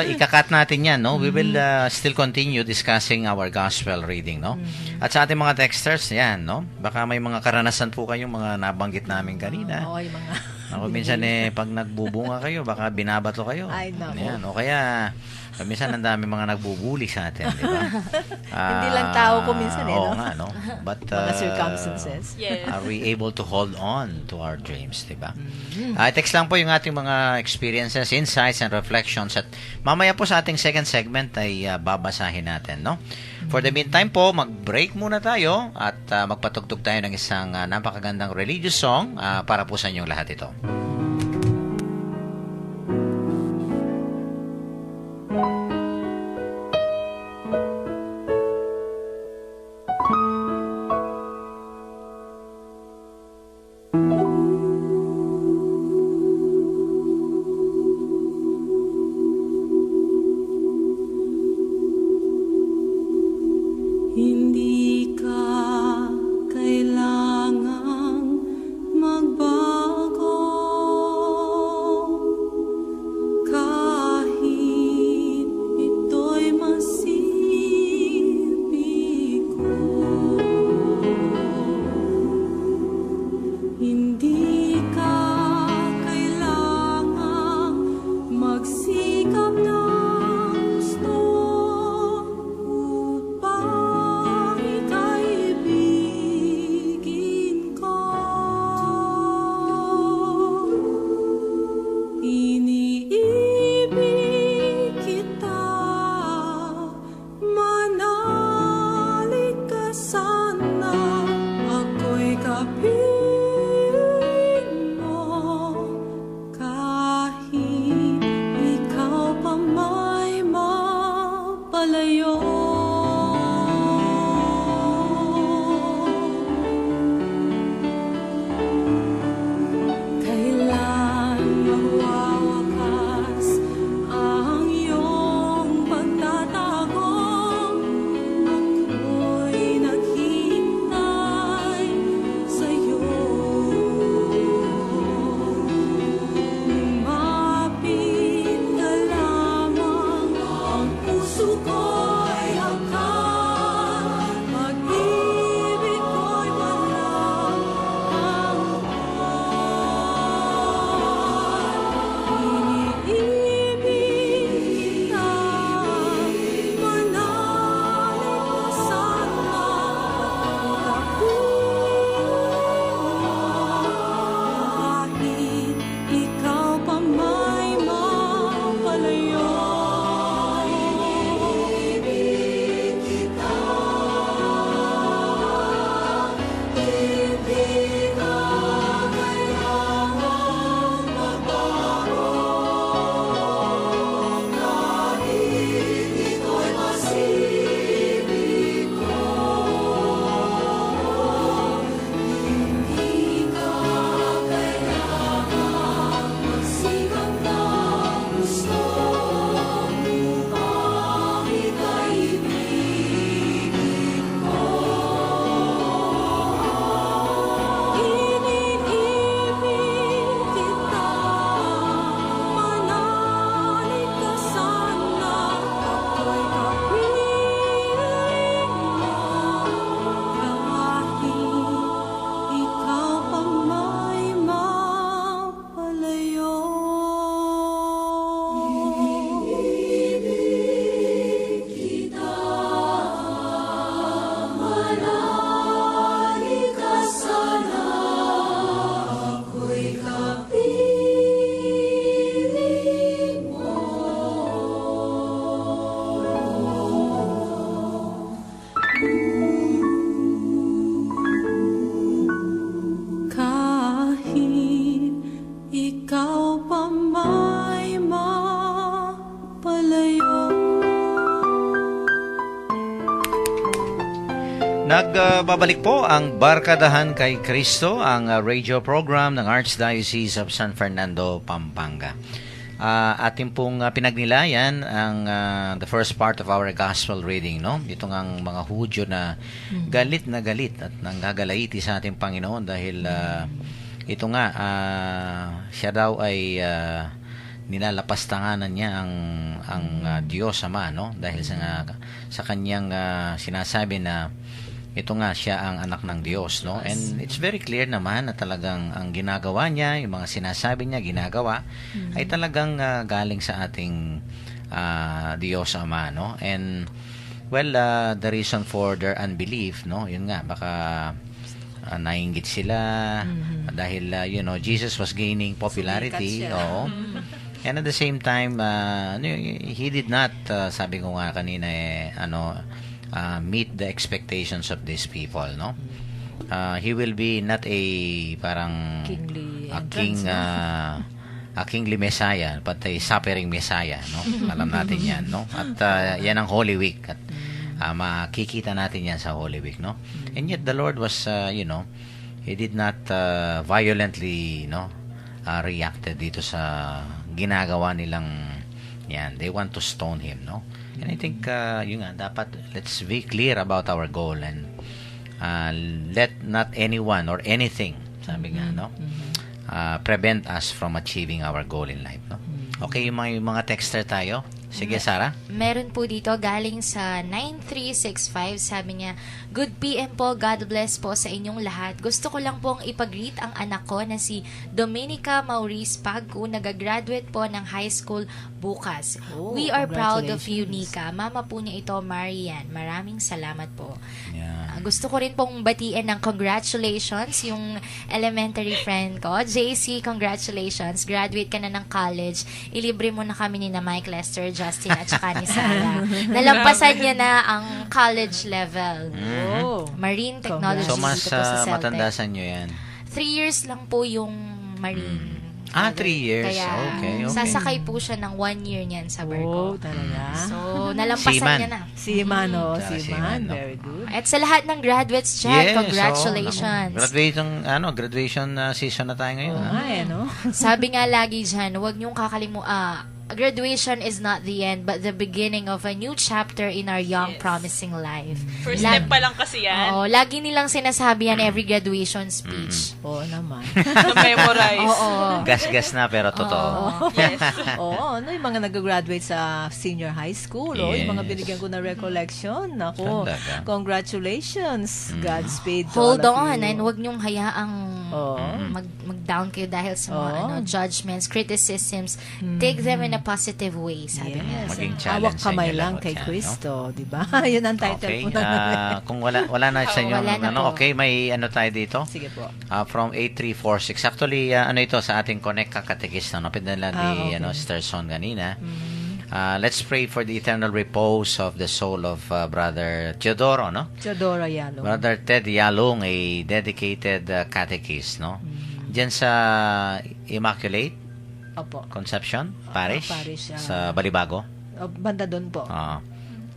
[SPEAKER 2] ikakat natin yan, no? We will still continue discussing our gospel reading, no? At sa ating mga texters, yan, no? Baka may mga karanasan po kayong mga nabanggit namin kanina.
[SPEAKER 3] Oo, yung mga...
[SPEAKER 2] Ako minsan pag nagbubunga kayo, baka binabato kayo.
[SPEAKER 3] Ay, nako.
[SPEAKER 2] Yan, o kaya, minsan ang dami mga nagbubuli sa atin, di ba?
[SPEAKER 3] Hindi lang tao ko minsan,
[SPEAKER 2] Oo
[SPEAKER 3] no?
[SPEAKER 2] nga, no? But,
[SPEAKER 3] Mga circumstances.
[SPEAKER 4] Yes.
[SPEAKER 2] are we able to hold on to our dreams, di ba? Text lang po yung ating mga experiences, insights, and reflections. At mamaya po sa ating second segment ay babasahin natin, no? For the meantime po, mag-break muna tayo at magpatugtog tayo ng isang napakagandang religious song para po sa inyong lahat ito.
[SPEAKER 6] Hindi ka kailangang magbago kahit ito'y masibig ko. Hindi ka kailangang magsikap ng gusto upang ika'y ibigin ko. Iniibig kita, manalig ka sana, ako'y kapiling mo, kahit ikaw pa may mapalayo. Kailan mawawakas ang iyong pagtatago? Ako'y naghihintay sa'yo. Lumapit ka lamang, ang puso ko'y hanggang, pag-ibig ko'y walang iniibig kita, manalig ka sana, kahit ikaw pa may mapalayo. Iniibig kita, hindi ka kailangang magbago kahit ito'y masibig ko. Hindi ka kailangang magsikap ng gusto upang ika'y ibigin ko. Iniibig kita, manalig ka sana, ako'y kapiling mo, kahit ikaw pa may mapalayo. Iniibig kita, manalig ka sana, ako'y kapiling mo. Kahit ikaw pa may mapalayo.
[SPEAKER 2] Nagbabalik po ang Barkadahan kay Kristo, ang radio program ng Archdiocese of San Fernando, Pampanga. Ating pong pinagnilayan ang the first part of our gospel reading, no? Itong ang mga Hudyo na galit at nanggagalaiti sa ating Panginoon dahil ito nga siya daw ay nilalapastanganan niya ang Diyos Ama, no? Dahil sa kanyang sinasabi na ito nga siya ang anak ng Diyos, no? And it's very clear naman na talagang ang ginagawa niya, yung mga sinasabi niya, ginagawa, ay talagang galing sa ating Diyos Ama, no? And well, the reason for their unbelief, no? Yun nga, baka nainggit sila dahil Jesus was gaining popularity, oo. And at the same time, he did not, sabi ko nga kanina, meet the expectations of these people, no? He will be not a parang a kingly Messiah, but a suffering Messiah, no? Alam natin yan, no? At yan ang Holy Week, at makikita natin yan sa Holy Week, no? And yet the Lord was, he did not violently, reacted dito sa ginagawa nilang yan. They want to stone him, no? And I think, yun nga, dapat, let's be clear about our goal and let not anyone or anything, sabi nga, no? Prevent us from achieving our goal in life, no? Okay, yung mga texter tayo. Sige, Sarah.
[SPEAKER 5] Meron po dito galing sa 9365, sabi niya, "Good PM po, God bless po sa inyong lahat. Gusto ko lang pong ipag-greet ang anak ko na si Dominica Maurice Pagku, nagagraduate po ng high school bukas.
[SPEAKER 3] Oh,
[SPEAKER 5] We are proud of you,
[SPEAKER 3] congratulations.
[SPEAKER 5] Nika. Mama po niya ito, Marian. Maraming salamat po."
[SPEAKER 2] Yeah.
[SPEAKER 5] Gusto ko rin pong batiin ng congratulations yung elementary friend ko. JC, congratulations. Graduate ka na ng college. Ilibre mo na kami ni na Mike Lester, Justin, at saka ni Sarah. Nalampasan niya na ang college level.
[SPEAKER 3] Oh.
[SPEAKER 5] Marine Technology
[SPEAKER 2] So, mas
[SPEAKER 5] dito po sa Celtec.
[SPEAKER 2] matandasan nyo yan.
[SPEAKER 5] 3 years lang po yung Marine.
[SPEAKER 2] 3 years.
[SPEAKER 5] Kaya,
[SPEAKER 2] Okay.
[SPEAKER 5] sasakay po siya ng 1 year niyan sa barko.
[SPEAKER 3] Oh, talaga.
[SPEAKER 5] So, nalampasan
[SPEAKER 2] Seaman.
[SPEAKER 5] niya na.
[SPEAKER 3] Seaman, oh.
[SPEAKER 2] Seaman,
[SPEAKER 3] Seaman.
[SPEAKER 2] no?
[SPEAKER 3] Very good.
[SPEAKER 5] At sa lahat ng graduates dyan, congratulations.
[SPEAKER 2] Graduation season na tayo ngayon.
[SPEAKER 3] Oo nga eh, no?
[SPEAKER 5] Sabi nga lagi dyan, huwag niyong graduation is not the end, but the beginning of a new chapter in our young,
[SPEAKER 4] Yes.
[SPEAKER 5] promising life.
[SPEAKER 4] First step pa lang kasi yan.
[SPEAKER 5] Oo, lagi nilang sinasabi yan every graduation speech.
[SPEAKER 3] Oo naman.
[SPEAKER 4] Na-memorize.
[SPEAKER 5] Oo.
[SPEAKER 2] Gas-gas na pero totoo.
[SPEAKER 4] Yes.
[SPEAKER 3] Oo, ano yung mga nag-graduate sa senior high school, oh, yung mga
[SPEAKER 2] Yes.
[SPEAKER 3] binigyan ko na recollection. Nako,
[SPEAKER 2] Talaga.
[SPEAKER 3] congratulations. Godspeed to
[SPEAKER 5] Hold
[SPEAKER 3] all of
[SPEAKER 5] on,
[SPEAKER 3] you.
[SPEAKER 5] and huwag niyong hayaang
[SPEAKER 3] Oo.
[SPEAKER 5] mag-down kayo dahil sa mga
[SPEAKER 3] Oo.
[SPEAKER 5] judgments, criticisms. Take them in a positive way, sabi niya.
[SPEAKER 3] Yes.
[SPEAKER 2] Maging
[SPEAKER 3] and
[SPEAKER 2] challenge
[SPEAKER 3] hawak
[SPEAKER 2] sa
[SPEAKER 3] kamay
[SPEAKER 2] inyo
[SPEAKER 3] lang
[SPEAKER 2] lahat
[SPEAKER 3] kay
[SPEAKER 2] yan,
[SPEAKER 3] Kristo, di ba? Yun ang title
[SPEAKER 2] Okay.
[SPEAKER 3] po na.
[SPEAKER 2] Kung wala na sa inyo,
[SPEAKER 5] Wala na po.
[SPEAKER 2] okay, may ano tayo dito?
[SPEAKER 3] Sige po.
[SPEAKER 2] From 8346. Actually, ano ito sa ating Connect Kakatekista, no? Pinadala ni
[SPEAKER 3] okay.
[SPEAKER 2] Sister Son kanina. Let's pray for the eternal repose of the soul of Brother Teodoro, no?
[SPEAKER 3] Teodora Yalo.
[SPEAKER 2] Brother Ted Yalong, a dedicated catechist, no? Diyan sa Immaculate
[SPEAKER 3] Opo.
[SPEAKER 2] Conception Parish,
[SPEAKER 3] parish,
[SPEAKER 2] sa Balibago.
[SPEAKER 3] Banda doon po.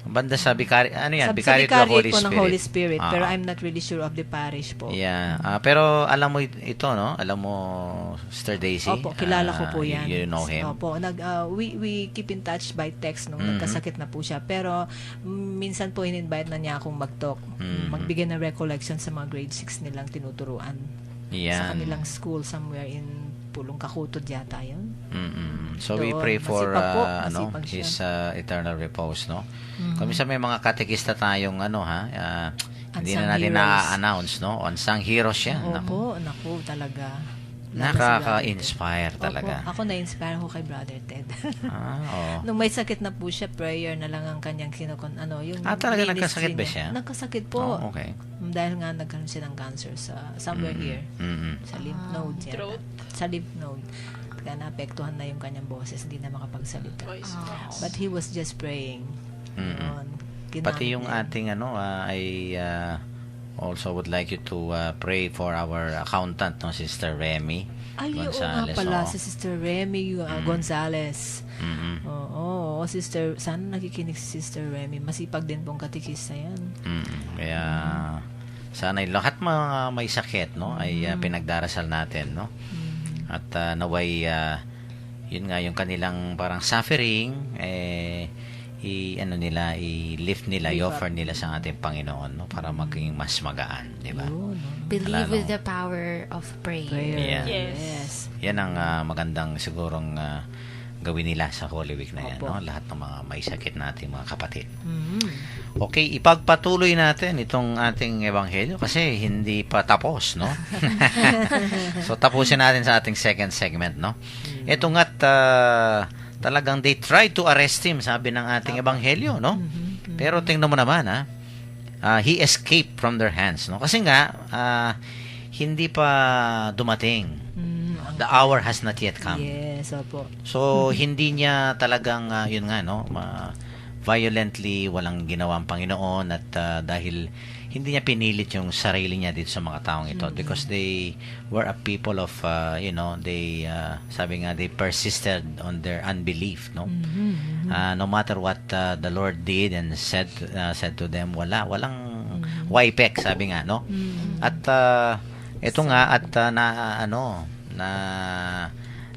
[SPEAKER 2] Banda sa Vicari, ano yan?
[SPEAKER 3] Sa
[SPEAKER 2] Vicariate of the
[SPEAKER 3] Vicariate
[SPEAKER 2] Holy
[SPEAKER 3] po
[SPEAKER 2] Spirit.
[SPEAKER 3] ng Holy Spirit, pero
[SPEAKER 2] Ah.
[SPEAKER 3] I'm not really sure of the parish po.
[SPEAKER 2] Yeah. Pero alam mo ito, no? Alam mo, Sister Daisy?
[SPEAKER 3] Opo, kilala ko po yan.
[SPEAKER 2] You know him?
[SPEAKER 3] Opo, we keep in touch by text nung nagkasakit na po siya. Pero minsan po in-invite na niya akong mag-talk, magbigay ng recollection sa mga grade 6 nilang tinuturuan. Sa
[SPEAKER 2] Yan.
[SPEAKER 3] kanilang school somewhere in Pulong Kakutod yata yun.
[SPEAKER 2] So we
[SPEAKER 3] Doon.
[SPEAKER 2] pray for
[SPEAKER 3] Masipag po, masipag siya.
[SPEAKER 2] his eternal repose, no? Kung minsan may mga katekista tayong hindi na
[SPEAKER 3] Unsung
[SPEAKER 2] natin
[SPEAKER 3] heroes.
[SPEAKER 2] na-announce, no? Unsung heroes yan.
[SPEAKER 3] Opo, naku, talaga.
[SPEAKER 2] Nakaka-inspire talaga.
[SPEAKER 3] Opo, ako na-inspire ko kay Brother Ted.
[SPEAKER 2] Oo.
[SPEAKER 3] Nung may sakit na po siya, prayer na lang ang kanyang yung
[SPEAKER 2] Talaga
[SPEAKER 3] ministry
[SPEAKER 2] nagkasakit ba
[SPEAKER 3] niya.
[SPEAKER 2] siya?
[SPEAKER 3] Nagkasakit po.
[SPEAKER 2] Oh, okay.
[SPEAKER 3] Dahil nga nagkaroon siya ng cancer sa somewhere here. Sa lymph node yata.
[SPEAKER 4] Throat.
[SPEAKER 3] Sa lymph node. Kaya naapektuhan na yung kanyang boses, hindi na makapagsalita.
[SPEAKER 4] Voice box.
[SPEAKER 3] But he was just praying. Yun. Ginamit
[SPEAKER 2] Pati yung
[SPEAKER 3] niya.
[SPEAKER 2] ating I also would like you to pray for our accountant, no, Sister Remy
[SPEAKER 3] Ay, oo nga
[SPEAKER 2] Gonzales.
[SPEAKER 3] pala,
[SPEAKER 2] oo.
[SPEAKER 3] si Sister Remy Gonzales. Oo, Sister, sana nakikinig si Sister Remy. Masipag din pong katikista yan.
[SPEAKER 2] Kaya sana lahat mga may sakit, no, ay pinagdarasal natin, no. At naway yun nga yung kanilang parang suffering i-lift nila, i-offer nila sa ating Panginoon, no, para maging mas magaan, di ba?
[SPEAKER 3] Oo, no?
[SPEAKER 5] Believe
[SPEAKER 2] Wala,
[SPEAKER 5] with
[SPEAKER 2] no?
[SPEAKER 5] the power of prayer.
[SPEAKER 3] Prayer.
[SPEAKER 2] Yeah.
[SPEAKER 4] Yes.
[SPEAKER 2] Yan ang magandang sigurong gawin nila sa Holy Week na yan,
[SPEAKER 3] Opo.
[SPEAKER 2] no? Lahat ng mga may sakit nating mga kapatid.
[SPEAKER 3] Mhm.
[SPEAKER 2] Okay, ipagpatuloy natin itong ating ebanghelyo kasi hindi pa tapos, no? So tapusin natin sa ating second segment, no? Ito nga't talagang they tried to arrest him, sabi ng ating ebanghelyo, no? Pero tingnan mo naman, he escaped from their hands, no? Kasi nga hindi pa dumating. The hour has not yet come.
[SPEAKER 3] Yes, opo.
[SPEAKER 2] So, hindi niya talagang, yun nga, no, violently walang ginawang Panginoon at dahil hindi niya pinilit yung sarili niya dito sa mga taong ito because they were a people of, they, sabi nga, they persisted on their unbelief, no? No matter what the Lord did and said to them, walang waipek, sabi nga, no? At ito nga, at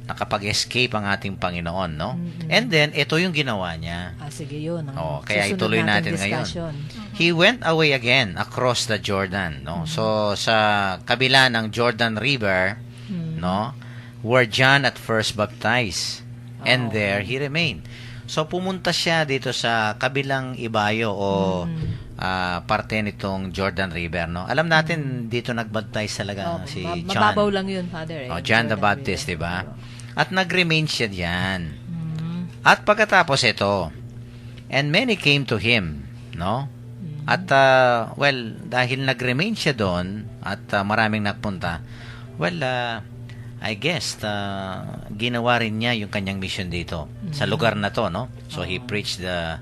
[SPEAKER 2] nakapag-escape ang ating Panginoon, no? And then, ito yung ginawa niya.
[SPEAKER 3] Sige yun.
[SPEAKER 2] Kaya
[SPEAKER 3] Susunod
[SPEAKER 2] ituloy natin
[SPEAKER 3] discussion.
[SPEAKER 2] He went away again across the Jordan, no? So, sa kabila ng Jordan River, no? Where John at first baptized. And there he remained. So, pumunta siya dito sa kabilang ibayo o parte nitong Jordan River, no? Alam natin, dito nagbaptize talaga si John.
[SPEAKER 3] Mababaw lang yun, Father.
[SPEAKER 2] John the Baptist, di ba? At nag-remain siya diyan. At pagkatapos ito, and many came to him, no? At, dahil nag-remain siya doon, at maraming nagpunta, I guess, ginawa rin niya yung kanyang mission dito, sa lugar na to, no? So, he preached the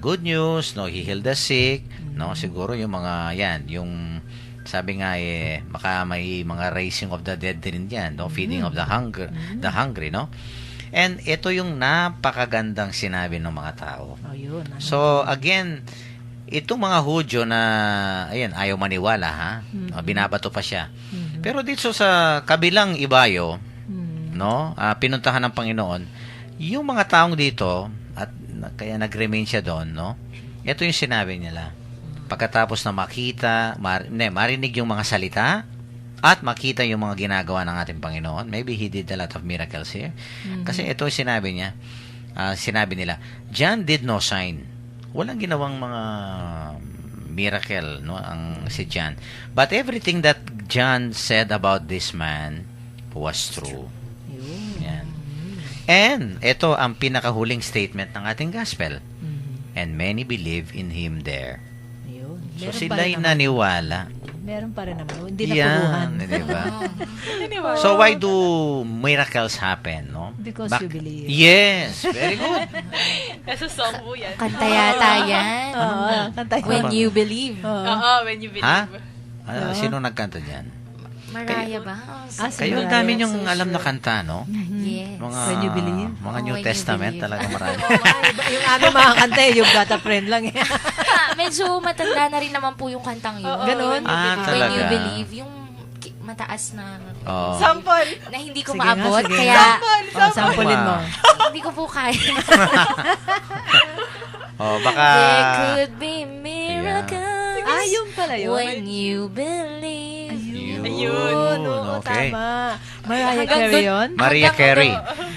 [SPEAKER 2] good news, no? He healed the sick, no? Siguro yung mga, yung, sabi nga, baka may mga raising of the dead din yan, no? Feeding of the hungry, no? And ito yung napakagandang sinabi ng mga tao. So, again, itong mga Hudyo na, ayaw maniwala, ha? Binabato pa siya. Pero dito sa kabilang ibayo, no? Pinuntahan ng Panginoon, yung mga taong dito, at kaya nag-remain siya doon, no? Ito yung sinabi nila. Pagkatapos na makita, marinig yung mga salita, at makita yung mga ginagawa ng ating Panginoon. Maybe He did a lot of miracles here. Kasi ito yung sinabi niya, sinabi nila, John did no sign. Walang ginawang mga miracle, no, ang si John. But everything that John said about this man was true. Yan. And ito ang pinakahuling statement ng ating gospel. And many believe in him there. So sila'y naniwala.
[SPEAKER 3] Meron pa rin naman. Hindi napuruhan.
[SPEAKER 2] Diba? So why do miracles happen, no?
[SPEAKER 3] Because you believe.
[SPEAKER 2] Yes, very good.
[SPEAKER 4] Nasa song mo yan.
[SPEAKER 5] Kanta yata yan.
[SPEAKER 3] Kanta yun.
[SPEAKER 5] When you believe.
[SPEAKER 4] Oo, when you believe.
[SPEAKER 2] Ha? Sino nagkanta dyan?
[SPEAKER 5] Maraya ba?
[SPEAKER 2] Kayo ang dami niyong alam na kanta, no?
[SPEAKER 5] Yes.
[SPEAKER 2] Mga,
[SPEAKER 3] When you believe?
[SPEAKER 2] Mga New
[SPEAKER 5] When you
[SPEAKER 2] Testament,
[SPEAKER 5] believe.
[SPEAKER 2] talaga marami.
[SPEAKER 3] Yung aming mga kanta, yung got a friend lang.
[SPEAKER 5] Medyo matanda na rin naman po yung kantang yun.
[SPEAKER 3] Ganon.
[SPEAKER 5] When
[SPEAKER 2] talaga.
[SPEAKER 5] you believe, yung mataas na
[SPEAKER 2] Oh.
[SPEAKER 4] Sample.
[SPEAKER 5] na hindi ko
[SPEAKER 3] Sige nga,
[SPEAKER 5] maabot.
[SPEAKER 3] sige.
[SPEAKER 5] Kaya
[SPEAKER 3] Sampulin mo.
[SPEAKER 5] hindi ko po kaya.
[SPEAKER 2] Baka...
[SPEAKER 5] There could be miracle
[SPEAKER 3] Yung pala yun.
[SPEAKER 5] when you believe.
[SPEAKER 2] Ayun. Okay.
[SPEAKER 3] Tama. Mariah
[SPEAKER 5] Hanggang
[SPEAKER 3] Carey
[SPEAKER 5] dun-
[SPEAKER 3] yun?
[SPEAKER 2] Maria Carey.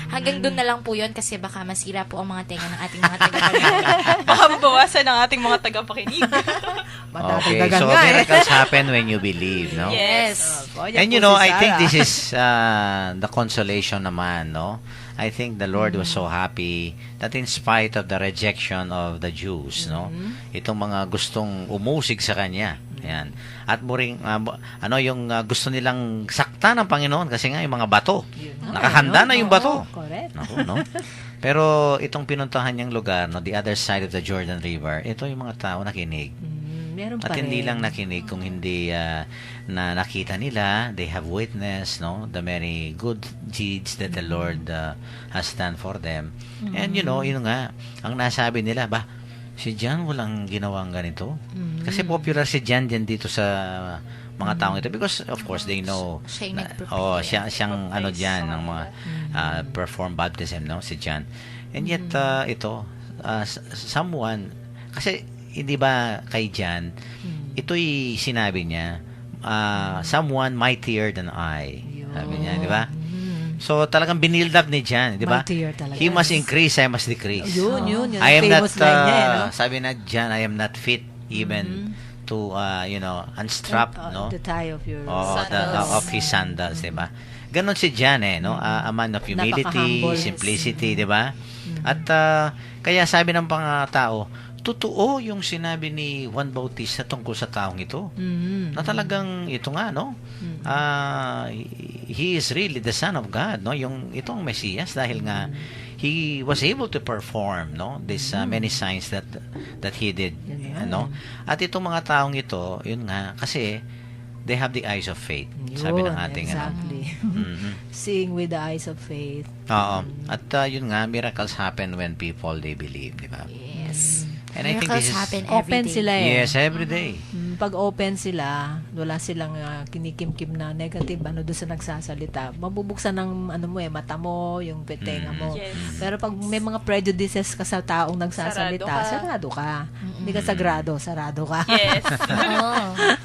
[SPEAKER 5] Hanggang doon na lang po yun kasi baka masira po ang mga tenga ng ating mga tagapanood.
[SPEAKER 4] Baka mabawasan ang ating mga tagapakinig.
[SPEAKER 2] Okay,
[SPEAKER 3] Matatagal
[SPEAKER 2] so
[SPEAKER 3] nga
[SPEAKER 2] miracles happen when you believe, no?
[SPEAKER 5] Yes.
[SPEAKER 2] And you know, I think this is the consolation naman, no? I think the Lord was so happy that in spite of the rejection of the Jews, no? Itong mga gustong umusig sa Kanya. Ayan. At muring, yung gusto nilang sakta ng Panginoon kasi nga yung mga bato. Nakahanda na yung bato.
[SPEAKER 3] Correct.
[SPEAKER 2] Naku, no? Pero itong pinuntahan niyang lugar, no, the other side of the Jordan River, ito yung mga tao nakinig.
[SPEAKER 3] Meron pa
[SPEAKER 2] At hindi
[SPEAKER 3] rin.
[SPEAKER 2] lang nakinig kung hindi na nakita nila, they have witnessed, no, the many good deeds that the Lord has done for them. And yun nga, ang nasabi nila, si John walang ginawang ganito. Kasi popular si John din dito sa mga taong ito because of course they know
[SPEAKER 5] Siya yung nag-prepare.
[SPEAKER 2] siyang ano diyan ng mga perform baptism, no, si John. And yet someone kasi hindi ba kay John ito'y sinabi niya someone mightier than I, sabi niya, di ba? So talagang binild up ni John, di ba?
[SPEAKER 3] Mightier talaga.
[SPEAKER 2] He must increase, I must decrease.
[SPEAKER 3] Yun.
[SPEAKER 2] I am not
[SPEAKER 3] famous line niya, no?
[SPEAKER 2] sabi na John, I am not fit even to unstrap, no?
[SPEAKER 3] The tie of your
[SPEAKER 2] Of his sandals, di ba? Ganon si John, no? A man of humility,
[SPEAKER 3] Napaka-humble.
[SPEAKER 2] simplicity, di ba? At kaya sabi ng mga tao, totoo yung sinabi ni Juan Bautista tungkol sa taong ito. Na talagang ito nga, no? He is really the Son of God, no? Yung itong Mesias dahil nga he was able to perform, no, this many signs that he did, no? At itong mga taong ito, yun nga, kasi they have the eyes of faith. Sabi ng ating
[SPEAKER 3] exactly. Seeing with the eyes of faith.
[SPEAKER 2] Oo. At yun nga, miracles happen when people they believe, di ba?
[SPEAKER 5] Yes.
[SPEAKER 2] And I think
[SPEAKER 5] Miracles
[SPEAKER 2] this is
[SPEAKER 5] happen every
[SPEAKER 3] Open
[SPEAKER 5] day.
[SPEAKER 3] sila eh.
[SPEAKER 2] yes, every day.
[SPEAKER 3] pag open sila, wala silang kinikim-kim na negative doon sa nagsasalita. Mabubuksan ng mata mo, yung petenga mo.
[SPEAKER 4] Yes.
[SPEAKER 3] Pero pag may mga prejudices ka sa taong nagsasalita, sarado ka. Hindi ka sagrado, sarado ka.
[SPEAKER 4] Yes.
[SPEAKER 5] Oo.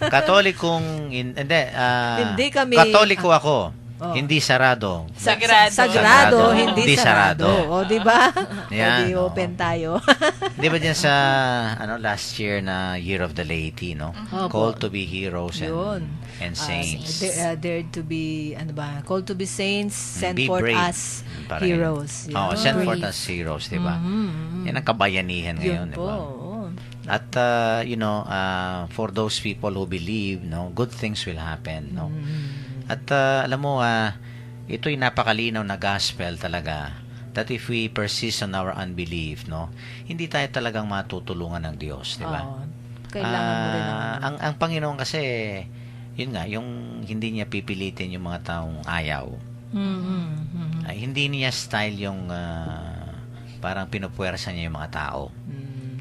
[SPEAKER 2] Katolikong,
[SPEAKER 3] Hindi kami-
[SPEAKER 2] Katoliko ako.
[SPEAKER 3] Oh.
[SPEAKER 2] Hindi sarado.
[SPEAKER 4] Sagrado.
[SPEAKER 3] Sagrado,
[SPEAKER 2] Sagrado.
[SPEAKER 3] hindi
[SPEAKER 2] Hindi
[SPEAKER 3] sarado.
[SPEAKER 2] sarado.
[SPEAKER 3] O, di ba?
[SPEAKER 2] Yan,
[SPEAKER 3] O, di
[SPEAKER 2] oo.
[SPEAKER 3] open tayo.
[SPEAKER 2] Di ba dyan sa last year na Year of the Laity, no?
[SPEAKER 3] Opo.
[SPEAKER 2] Called to be heroes
[SPEAKER 3] Yun.
[SPEAKER 2] and saints.
[SPEAKER 3] Dared to be, called to be saints, sent
[SPEAKER 2] Be
[SPEAKER 3] forth
[SPEAKER 2] brave.
[SPEAKER 3] as
[SPEAKER 2] Parang
[SPEAKER 3] heroes.
[SPEAKER 2] yun. Oh,
[SPEAKER 3] Yun.
[SPEAKER 2] sent
[SPEAKER 5] Brave.
[SPEAKER 2] forth as heroes, di ba?
[SPEAKER 3] Mhm.
[SPEAKER 2] Yan ang kabayanihan ngayon,
[SPEAKER 3] Yun
[SPEAKER 2] di
[SPEAKER 3] po.
[SPEAKER 2] ba?
[SPEAKER 3] oo.
[SPEAKER 2] At for those people who believe, no, good things will happen, no. At alam mo, ito'y napakalinaw na gospel talaga, that if we persist on our unbelief, no, hindi tayo talagang matutulungan ng Diyos, di ba?
[SPEAKER 3] Oo. Kailangan mo rin
[SPEAKER 2] Ang Panginoon kasi, yun nga, yung hindi niya pipilitin yung mga taong ayaw. Hindi niya style yung parang pinupuwersa niya yung mga tao,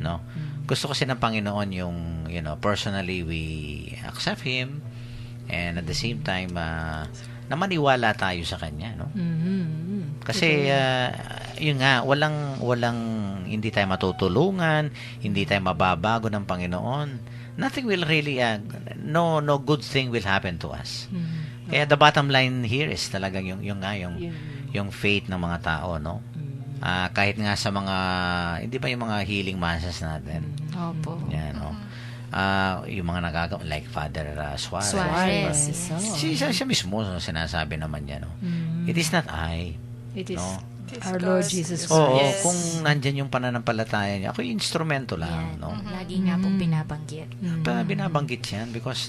[SPEAKER 2] no? Gusto kasi ng Panginoon yung, personally we accept Him, and at the same time, na maniwala tayo sa Kanya, no? Kasi, yun nga, walang, hindi tayo matutulungan, hindi tayo mababago ng Panginoon. Nothing will really, no good thing will happen to us. Kaya the bottom line here is talagang yung faith ng mga tao, no? Kahit nga sa mga, hindi ba yung mga healing masses natin?
[SPEAKER 5] Opo.
[SPEAKER 2] Yan, no? Yung mga nagagawa, like Father Suarez.
[SPEAKER 5] Suarez.
[SPEAKER 2] Siya mismo sinasabi naman niya, no? It is not I.
[SPEAKER 3] It is
[SPEAKER 2] No?
[SPEAKER 3] our Lord Jesus Christ.
[SPEAKER 2] Oo,
[SPEAKER 4] Yes.
[SPEAKER 2] kung nandyan yung pananampalataya niya, ako yung instrumento lang,
[SPEAKER 5] Yan.
[SPEAKER 2] no?
[SPEAKER 5] Lagi nga pong binabanggit.
[SPEAKER 2] Binabanggit yan because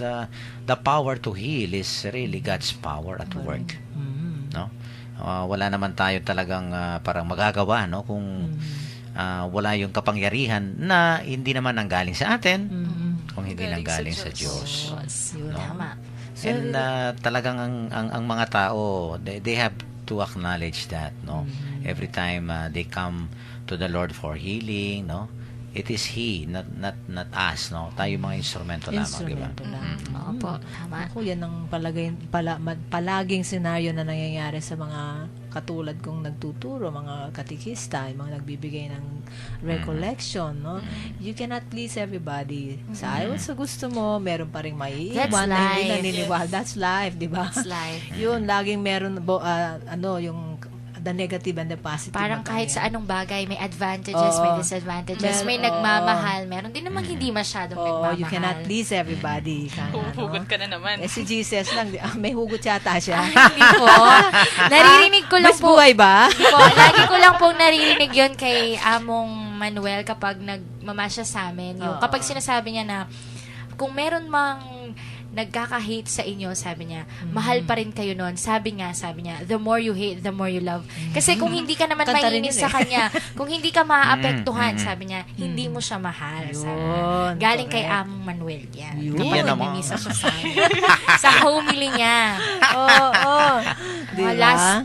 [SPEAKER 2] the power to heal is really God's power at work, no? Wala naman tayo talagang parang magagawa, no? Kung wala yung kapangyarihan na hindi naman nanggaling sa atin, kung hindi nanggaling sa Diyos.
[SPEAKER 3] Yun.
[SPEAKER 5] Tama.
[SPEAKER 2] And talagang ang mga tao, they have to acknowledge that, no? Every time they come to the Lord for healing, no? It is He, not us, no? Tayo mga instrumento lamang, di ba?
[SPEAKER 3] Instrumento lang.
[SPEAKER 5] Opo. Tama.
[SPEAKER 3] Ako, yan ang palaging senaryo na nangyayari sa mga katulad kong nagtuturo, mga katikista, yung mga nagbibigay ng recollection, no? You cannot please everybody. Sa ayaw sa gusto mo, meron pa rin maiiwan
[SPEAKER 5] That's
[SPEAKER 3] na hindi
[SPEAKER 5] life.
[SPEAKER 3] naniniwala. That's life, di ba?
[SPEAKER 5] It's life.
[SPEAKER 3] Yun, laging meron, yung the negative and the positive.
[SPEAKER 5] Parang
[SPEAKER 3] na
[SPEAKER 5] kahit sa
[SPEAKER 3] ganyan.
[SPEAKER 5] anong bagay, may advantages, may disadvantages, may nagmamahal, meron din namang hindi masyadong
[SPEAKER 3] Oo,
[SPEAKER 5] nagmamahal.
[SPEAKER 3] you cannot please everybody.
[SPEAKER 4] Huhugot ka na naman.
[SPEAKER 3] Si Jesus lang, may hugot yata siya.
[SPEAKER 5] Hindi po. Naririnig ko lang
[SPEAKER 3] Mas
[SPEAKER 5] po.
[SPEAKER 3] buhay ba?
[SPEAKER 5] Hindi po. Lagi ko lang pong naririnig yun kay Among Manuel kapag nagmamasya sa amin. Yung, kapag sinasabi niya na kung meron mang nagkaka-hate sa inyo, sabi niya, mahal pa rin kayo nun. Sabi niya, the more you hate, the more you love. Kasi kung hindi ka naman
[SPEAKER 3] Kanta rin
[SPEAKER 5] mainis
[SPEAKER 3] yun
[SPEAKER 5] sa kanya, kung hindi ka maaapektuhan, sabi niya, hindi mo siya mahal. Sabi niya.
[SPEAKER 3] Yun,
[SPEAKER 5] Galing kay
[SPEAKER 3] correct.
[SPEAKER 5] Among Manuel yan.
[SPEAKER 3] Yun.
[SPEAKER 5] Kapag
[SPEAKER 2] Yan naman.
[SPEAKER 5] nagmimisa siya sa amin. Sa homily niya.
[SPEAKER 3] Oo. Diba?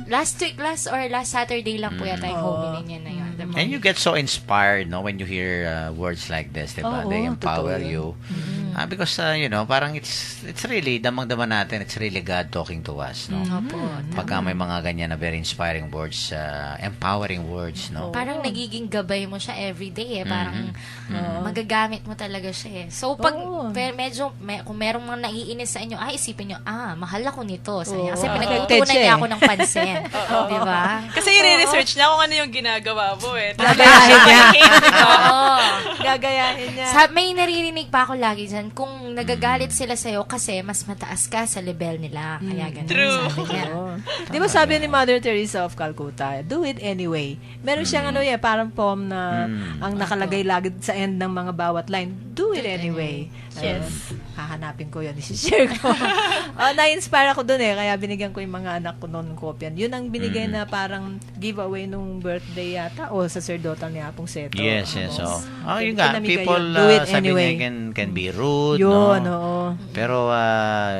[SPEAKER 5] Last Saturday lang po yata yung homily niya na yun.
[SPEAKER 2] And you get so inspired, no, when you hear words like this, diba?
[SPEAKER 3] Oo,
[SPEAKER 2] They empower
[SPEAKER 3] totoo
[SPEAKER 2] you. Because, parang it's really, damang-dama natin, it's really God talking to us, no?
[SPEAKER 5] Opo.
[SPEAKER 2] Pagka may mga ganyan na very inspiring words, empowering words, no?
[SPEAKER 5] Parang nagiging gabay mo siya everyday eh. Parang magagamit mo talaga siya eh. So, pag
[SPEAKER 3] Oo.
[SPEAKER 5] kung merong mga naiinis sa inyo, isipin nyo, mahal ako nito. Sabi niya.
[SPEAKER 3] Oo.
[SPEAKER 5] Kasi
[SPEAKER 3] Affected
[SPEAKER 5] pinagtutunan
[SPEAKER 3] siya
[SPEAKER 5] niya
[SPEAKER 3] eh.
[SPEAKER 5] ako ng pansin. Di ba?
[SPEAKER 4] Kasi i-research niya kung ano yung ginagawa mo eh.
[SPEAKER 3] Gagayahin niya.
[SPEAKER 5] Oo.
[SPEAKER 3] Gagayahin niya.
[SPEAKER 5] May naririnig pa ako lagi dyan, kung nagagalit sila sa'yo kasi mas mataas ka sa level nila. Kaya ganun.
[SPEAKER 4] True.
[SPEAKER 5] Sabi niya.
[SPEAKER 3] Oo. Di ba sabi ni Mother Teresa of Calcutta, do it anyway. Meron siyang parang poem na ang nakalagay lagi sa end ng mga bawat line, do it anyway.
[SPEAKER 4] Yes.
[SPEAKER 3] Hahanapin ko yun, isi-share ko. Na-inspire ako dun kaya binigyan ko yung mga anak ko noon kopyan. Yun ang binigay na parang giveaway nung birthday yata o sacerdotal ni Apong Seto.
[SPEAKER 2] Yes.
[SPEAKER 3] Oo.
[SPEAKER 2] Yun nga,
[SPEAKER 3] Pinamigay
[SPEAKER 2] people,
[SPEAKER 3] yun. Do it
[SPEAKER 2] sabi
[SPEAKER 3] anyway.
[SPEAKER 2] niya, can be rude, rude,
[SPEAKER 3] Yun,
[SPEAKER 2] no?
[SPEAKER 3] oo.
[SPEAKER 2] Pero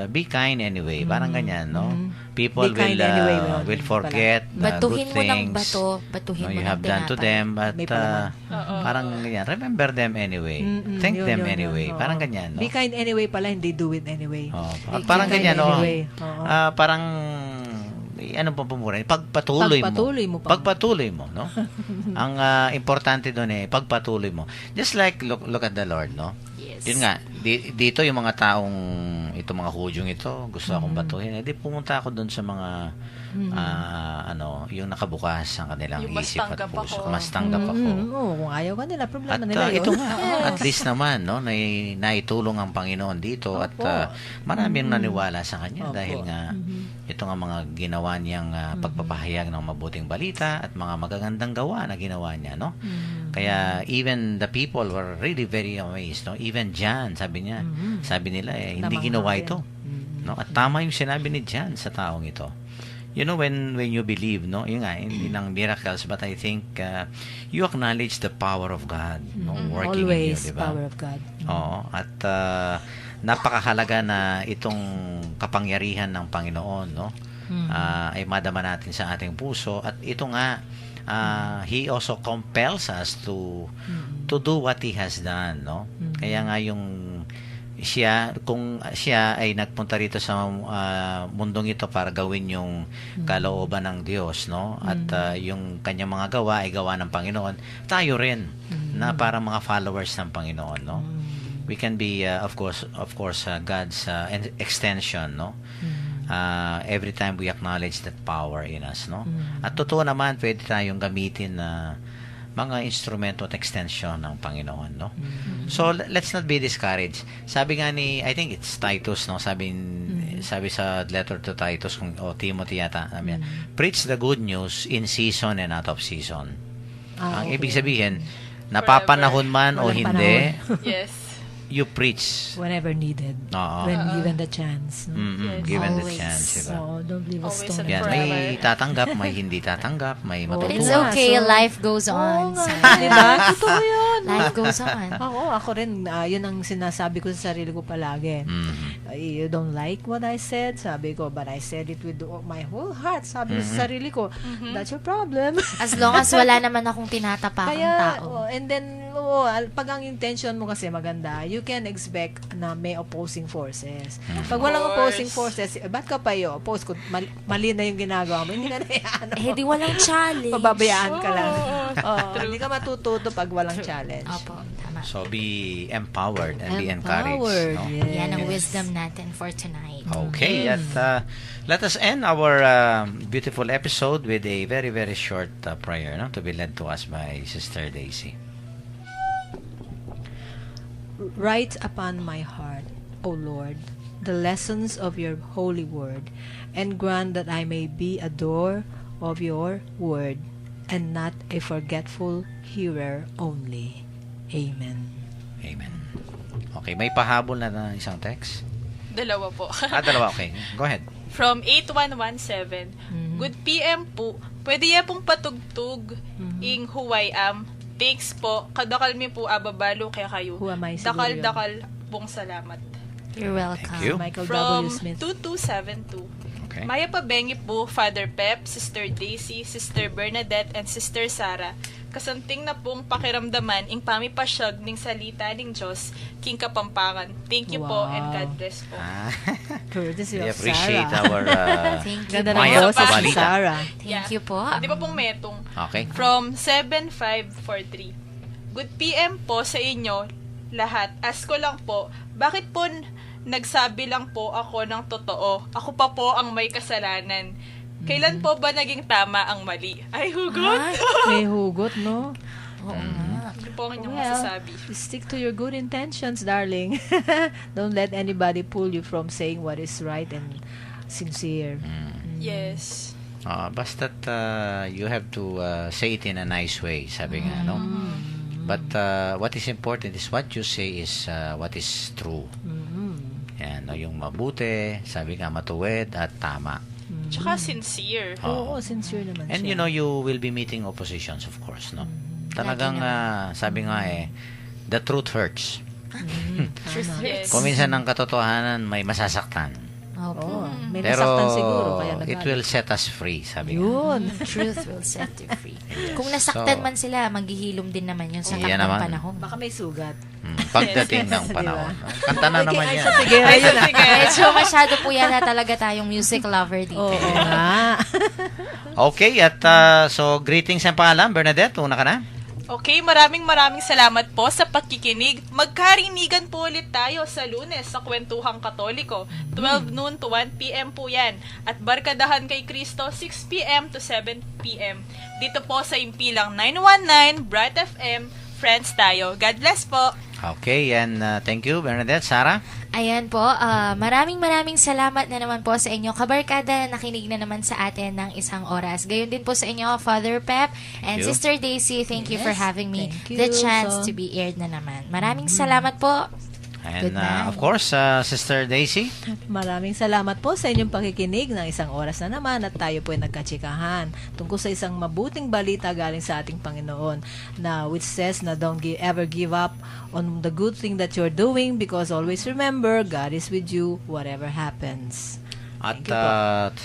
[SPEAKER 2] be kind anyway, parang ganyan, no? People
[SPEAKER 3] Be kind
[SPEAKER 2] will
[SPEAKER 3] anyway, yun
[SPEAKER 2] will
[SPEAKER 3] pala.
[SPEAKER 2] forget the
[SPEAKER 5] Batuhin
[SPEAKER 2] good
[SPEAKER 5] mo ng
[SPEAKER 2] things
[SPEAKER 5] bato, batuhin
[SPEAKER 2] no,
[SPEAKER 5] mo
[SPEAKER 2] you
[SPEAKER 5] ng
[SPEAKER 2] have done to
[SPEAKER 5] tinapay.
[SPEAKER 2] them, but
[SPEAKER 3] May palaman.
[SPEAKER 2] parang ganyan, remember them anyway. Thank
[SPEAKER 3] Yun,
[SPEAKER 2] them
[SPEAKER 3] yun,
[SPEAKER 2] anyway.
[SPEAKER 3] yun, oo.
[SPEAKER 2] Parang ganyan, no?
[SPEAKER 3] Be kind anyway pala, hindi do it anyway.
[SPEAKER 2] Oh,
[SPEAKER 5] Be
[SPEAKER 2] parang
[SPEAKER 3] kind
[SPEAKER 2] ganyan, no?
[SPEAKER 3] anyway. Oo.
[SPEAKER 2] Parang ano pa pumura? Pagpatuloy mo. Pagpatuloy mo, no? Ang importante doon pagpatuloy mo. Just like look at the Lord, no?
[SPEAKER 5] Yes.
[SPEAKER 2] Yun nga, dito yung mga taong itong mga Hudyong ito, gusto akong batuhin. Di pumunta ako doon sa mga yung nakabukas ang kanilang
[SPEAKER 4] Yung mas
[SPEAKER 2] isip at
[SPEAKER 4] tanggap
[SPEAKER 2] puso.
[SPEAKER 4] ako.
[SPEAKER 2] Mas tanggap ako.
[SPEAKER 3] Oo, kung ayaw ka nila, problema
[SPEAKER 2] At
[SPEAKER 3] nila yun.
[SPEAKER 2] ito nga, at least naman, no, naitulong ang Panginoon dito at maraming naniwala sa Kanya dahil nga ito nga mga ginawa niyang pagpapahayag ng mabuting balita at mga magagandang gawa na ginawa niya, no? Kaya even the people were really very amazed, no? Even John, sabi nila hindi
[SPEAKER 3] Tamang
[SPEAKER 2] ginawa
[SPEAKER 3] natin.
[SPEAKER 2] ito. No? At tama yung sinabi ni John sa taong ito. You know, when you believe, no, yun nga, hindi lang miracles, but I think you acknowledge the power of God, no, working in
[SPEAKER 3] Always,
[SPEAKER 2] you, di ba?
[SPEAKER 3] power of God.
[SPEAKER 2] Oo, at napakahalaga na itong kapangyarihan ng Panginoon, no, ay madama natin sa ating puso, at ito nga, He also compels us to do what He has done, no? Kaya nga kung siya ay nagpunta rito sa mundong ito para gawin yung kalooban ng Diyos, no? At yung kanyang mga gawa ay gawa ng Panginoon. Tayo rin na para mga followers ng Panginoon, no? We can be of course God's extension, no? Every time we acknowledge that power in us, no? At totoo naman pwede tayong gamitin na mga instrumento at extension ng Panginoon, no? So let's not be discouraged. Sabi nga ni, I think it's Titus, no? Sabi sa letter to Titus o Timothy yata, sabi niya, preach the good news in season and out of season. Ang ibig sabihin, napapanahon man o
[SPEAKER 3] Walang
[SPEAKER 2] hindi,
[SPEAKER 4] Yes.
[SPEAKER 2] you preach.
[SPEAKER 3] Whenever needed.
[SPEAKER 2] Oo.
[SPEAKER 3] When given the chance. No?
[SPEAKER 4] Yes.
[SPEAKER 2] Given the
[SPEAKER 5] Always.
[SPEAKER 2] chance, diba?
[SPEAKER 3] So, don't leave us
[SPEAKER 4] Always
[SPEAKER 3] stone.
[SPEAKER 4] and
[SPEAKER 2] Yan,
[SPEAKER 4] forever.
[SPEAKER 2] may tatanggap, may hindi tatanggap, may
[SPEAKER 5] But
[SPEAKER 2] matutuwa.
[SPEAKER 5] it's
[SPEAKER 3] Oo nga,
[SPEAKER 5] okay,
[SPEAKER 3] so-
[SPEAKER 5] life goes on.
[SPEAKER 3] Oo nga, diba? Totoo yun.
[SPEAKER 5] Life goes on.
[SPEAKER 3] Ako rin, yun ang sinasabi ko sa sarili ko palagi. You don't like what I said? Sabi ko, but I said it with my whole heart. Sabi ko sa sarili ko, that's your problem.
[SPEAKER 5] As long as wala naman akong tinatapakang
[SPEAKER 3] Kaya,
[SPEAKER 5] tao.
[SPEAKER 3] and then, pag ang intention mo kasi maganda, you can expect na may opposing forces. Pag walang
[SPEAKER 4] Of course.
[SPEAKER 3] opposing forces, ba't ka pa oppose ko? Mali na yung ginagawa mo. Hindi ka na
[SPEAKER 5] Eh, di walang challenge.
[SPEAKER 3] pababayaan ka lang.
[SPEAKER 4] Oo.
[SPEAKER 3] Hindi ka matututo pag walang challenge.
[SPEAKER 5] Opo, tama.
[SPEAKER 2] So be empowered and be encouraged.
[SPEAKER 3] Empowered,
[SPEAKER 2] No?
[SPEAKER 3] yes.
[SPEAKER 5] Yan ang wisdom natin for tonight.
[SPEAKER 2] Okay, at let us end our beautiful episode with a very, very short prayer, no, to be led to us by Sister Daisy.
[SPEAKER 3] Write upon my heart, O Lord, the lessons of your holy word, and grant that I may be a doer of your word, and not a forgetful hearer only. Amen.
[SPEAKER 2] Amen. Okay, may pahabol na isang text.
[SPEAKER 4] Dalawa po.
[SPEAKER 2] Dalawa, okay. Go ahead.
[SPEAKER 4] From 8117, Good PM po, pwede ya pong patugtug, ing huway am, thanks po, kadakalmi po ababalo kaya kayo.
[SPEAKER 3] Who am I, siguro yun.
[SPEAKER 4] Dakal-dakal pong salamat.
[SPEAKER 5] You're welcome.
[SPEAKER 2] Thank you.
[SPEAKER 3] Michael
[SPEAKER 4] From
[SPEAKER 3] W. Smith.
[SPEAKER 2] Okay.
[SPEAKER 4] 2272, Maya Pabengi po, Father Pep, Sister Daisy, Sister Bernadette, and Sister Sara. Kasanting na pong pakiramdaman ing pamipasyag ning salita ning Diyos, king Kapampangan. Thank you po and God bless po.
[SPEAKER 3] Courtesy
[SPEAKER 2] We
[SPEAKER 3] of
[SPEAKER 2] appreciate
[SPEAKER 3] Sarah.
[SPEAKER 2] our
[SPEAKER 5] Thank you
[SPEAKER 3] Ganda
[SPEAKER 5] po.
[SPEAKER 3] ng
[SPEAKER 2] Maya
[SPEAKER 3] boses ni
[SPEAKER 2] Pabalita.
[SPEAKER 3] Sarah.
[SPEAKER 5] Thank you po.
[SPEAKER 4] Di ba pong metong?
[SPEAKER 2] Okay.
[SPEAKER 4] From 7543, Good PM po sa inyo lahat. Ask ko lang po, bakit po nagsabi lang po ako ng totoo? Ako pa po ang may kasalanan. Kailan po ba naging tama ang mali? Ay, hugot!
[SPEAKER 3] May hugot, no?
[SPEAKER 5] Oo nga.
[SPEAKER 4] Ano po ang inyong
[SPEAKER 3] Well,
[SPEAKER 4] masasabi?
[SPEAKER 3] stick to your good intentions, darling. Don't let anybody pull you from saying what is right and sincere.
[SPEAKER 4] Yes.
[SPEAKER 2] Basta't you have to say it in a nice way, sabi nga, no? But what is important is what you say is what is true. Yan, no? Yung mabuti, sabi nga matuwid at tama.
[SPEAKER 4] Tsaka sincere.
[SPEAKER 3] Oo, sincere naman
[SPEAKER 2] And
[SPEAKER 3] siya.
[SPEAKER 2] you know, you will be meeting oppositions, of course, no? Talagang, sabi nga the truth hurts.
[SPEAKER 5] Truth hurts.
[SPEAKER 2] Kung minsan ang katotohanan may masasaktan.
[SPEAKER 5] Opo.
[SPEAKER 3] May
[SPEAKER 2] Pero
[SPEAKER 3] nasaktan siguro, kaya
[SPEAKER 2] it
[SPEAKER 3] nagalit.
[SPEAKER 2] will set us free, sabi nga.
[SPEAKER 3] Yun.
[SPEAKER 5] Truth will set you free.
[SPEAKER 2] Yes.
[SPEAKER 5] Kung nasaktan
[SPEAKER 2] So,
[SPEAKER 5] man sila, maghihilom din naman yun sa
[SPEAKER 2] Yan
[SPEAKER 5] takdang
[SPEAKER 2] naman.
[SPEAKER 5] panahon.
[SPEAKER 3] Baka may sugat.
[SPEAKER 2] Pagdating ng panahon. No? Kanta na naman yan.
[SPEAKER 3] Sige, ayun na.
[SPEAKER 5] Medyo masyado po yan na talaga tayong music lover dito.
[SPEAKER 3] Oo nga.
[SPEAKER 2] Okay, at so greetings ang pangalan, Bernadette, una ka na?
[SPEAKER 4] Okay, maraming salamat po sa pakikinig. Magkarinigan po ulit tayo sa Lunes sa Kwentuhang Katoliko. 12 noon to 1 p.m. po yan. At Barkadahan kay Kristo, 6 p.m. to 7 p.m. Dito po sa Impilang 919, Bright FM, Friends tayo. God bless po!
[SPEAKER 2] Okay, and thank you, Bernadette. Sarah?
[SPEAKER 5] Ayan po, maraming salamat na naman po sa inyo. Kabarkada, nakinig na naman sa atin ng isang oras. Gayon din po sa inyo, Father Pep and
[SPEAKER 2] you.
[SPEAKER 5] Sister Daisy. Thank you for
[SPEAKER 3] Yes,
[SPEAKER 5] having me
[SPEAKER 3] thank
[SPEAKER 5] the
[SPEAKER 3] you.
[SPEAKER 5] chance
[SPEAKER 3] So-
[SPEAKER 5] to be aired na naman. Maraming salamat po.
[SPEAKER 2] And
[SPEAKER 5] Good night.
[SPEAKER 2] of course, Sister Daisy?
[SPEAKER 3] Maraming salamat po sa inyong pakikinig ng isang oras na naman at tayo po ay nagkatsikahan tungkol sa isang mabuting balita galing sa ating Panginoon na which says na don't ever give up on the good thing that you're doing because always remember God is with you whatever happens.
[SPEAKER 2] At
[SPEAKER 3] Thank you po.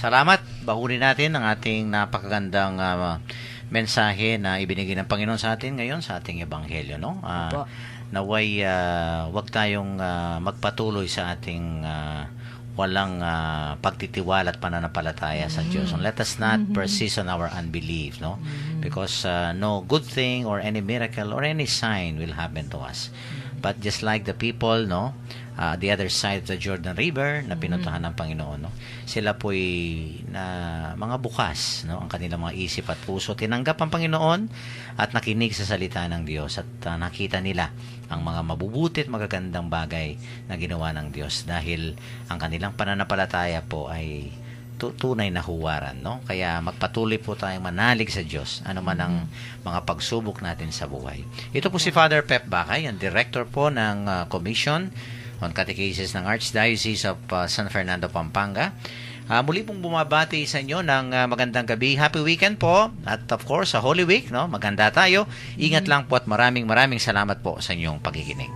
[SPEAKER 2] salamat. Bakunin natin ang ating napakagandang mensahe na ibinigay ng Panginoon sa atin ngayon sa ating ebanghelyo, no?
[SPEAKER 3] Opo.
[SPEAKER 2] Naway wag tayong magpatuloy sa ating walang pagtitiwala at pananampalataya sa Diyos. And let us not persist on our unbelief, no? Because no good thing or any miracle or any sign will happen to us. But just like the people, no, the other side of the Jordan River na pinuntahan ng Panginoon, no, sila po'y na mga bukas, no, ang kanilang mga isip at puso. Tinanggap ang Panginoon at nakinig sa salita ng Diyos at nakita nila ang mga mabubuti at magagandang bagay na ginawa ng Diyos dahil ang kanilang pananampalataya po ay tunay na huwaran, no? Kaya magpatuloy po tayong manalig sa Diyos ano man ang mga pagsubok natin sa buhay. Ito po si Father Pep Bacay, ang director po ng Commission on Catechesis ng Archdiocese of San Fernando, Pampanga. Muli pong bumabati sa inyo ng magandang gabi. Happy weekend po. At of course, sa Holy Week, no? Maganda tayo. Ingat lang po at maraming salamat po sa inyong pakikinig.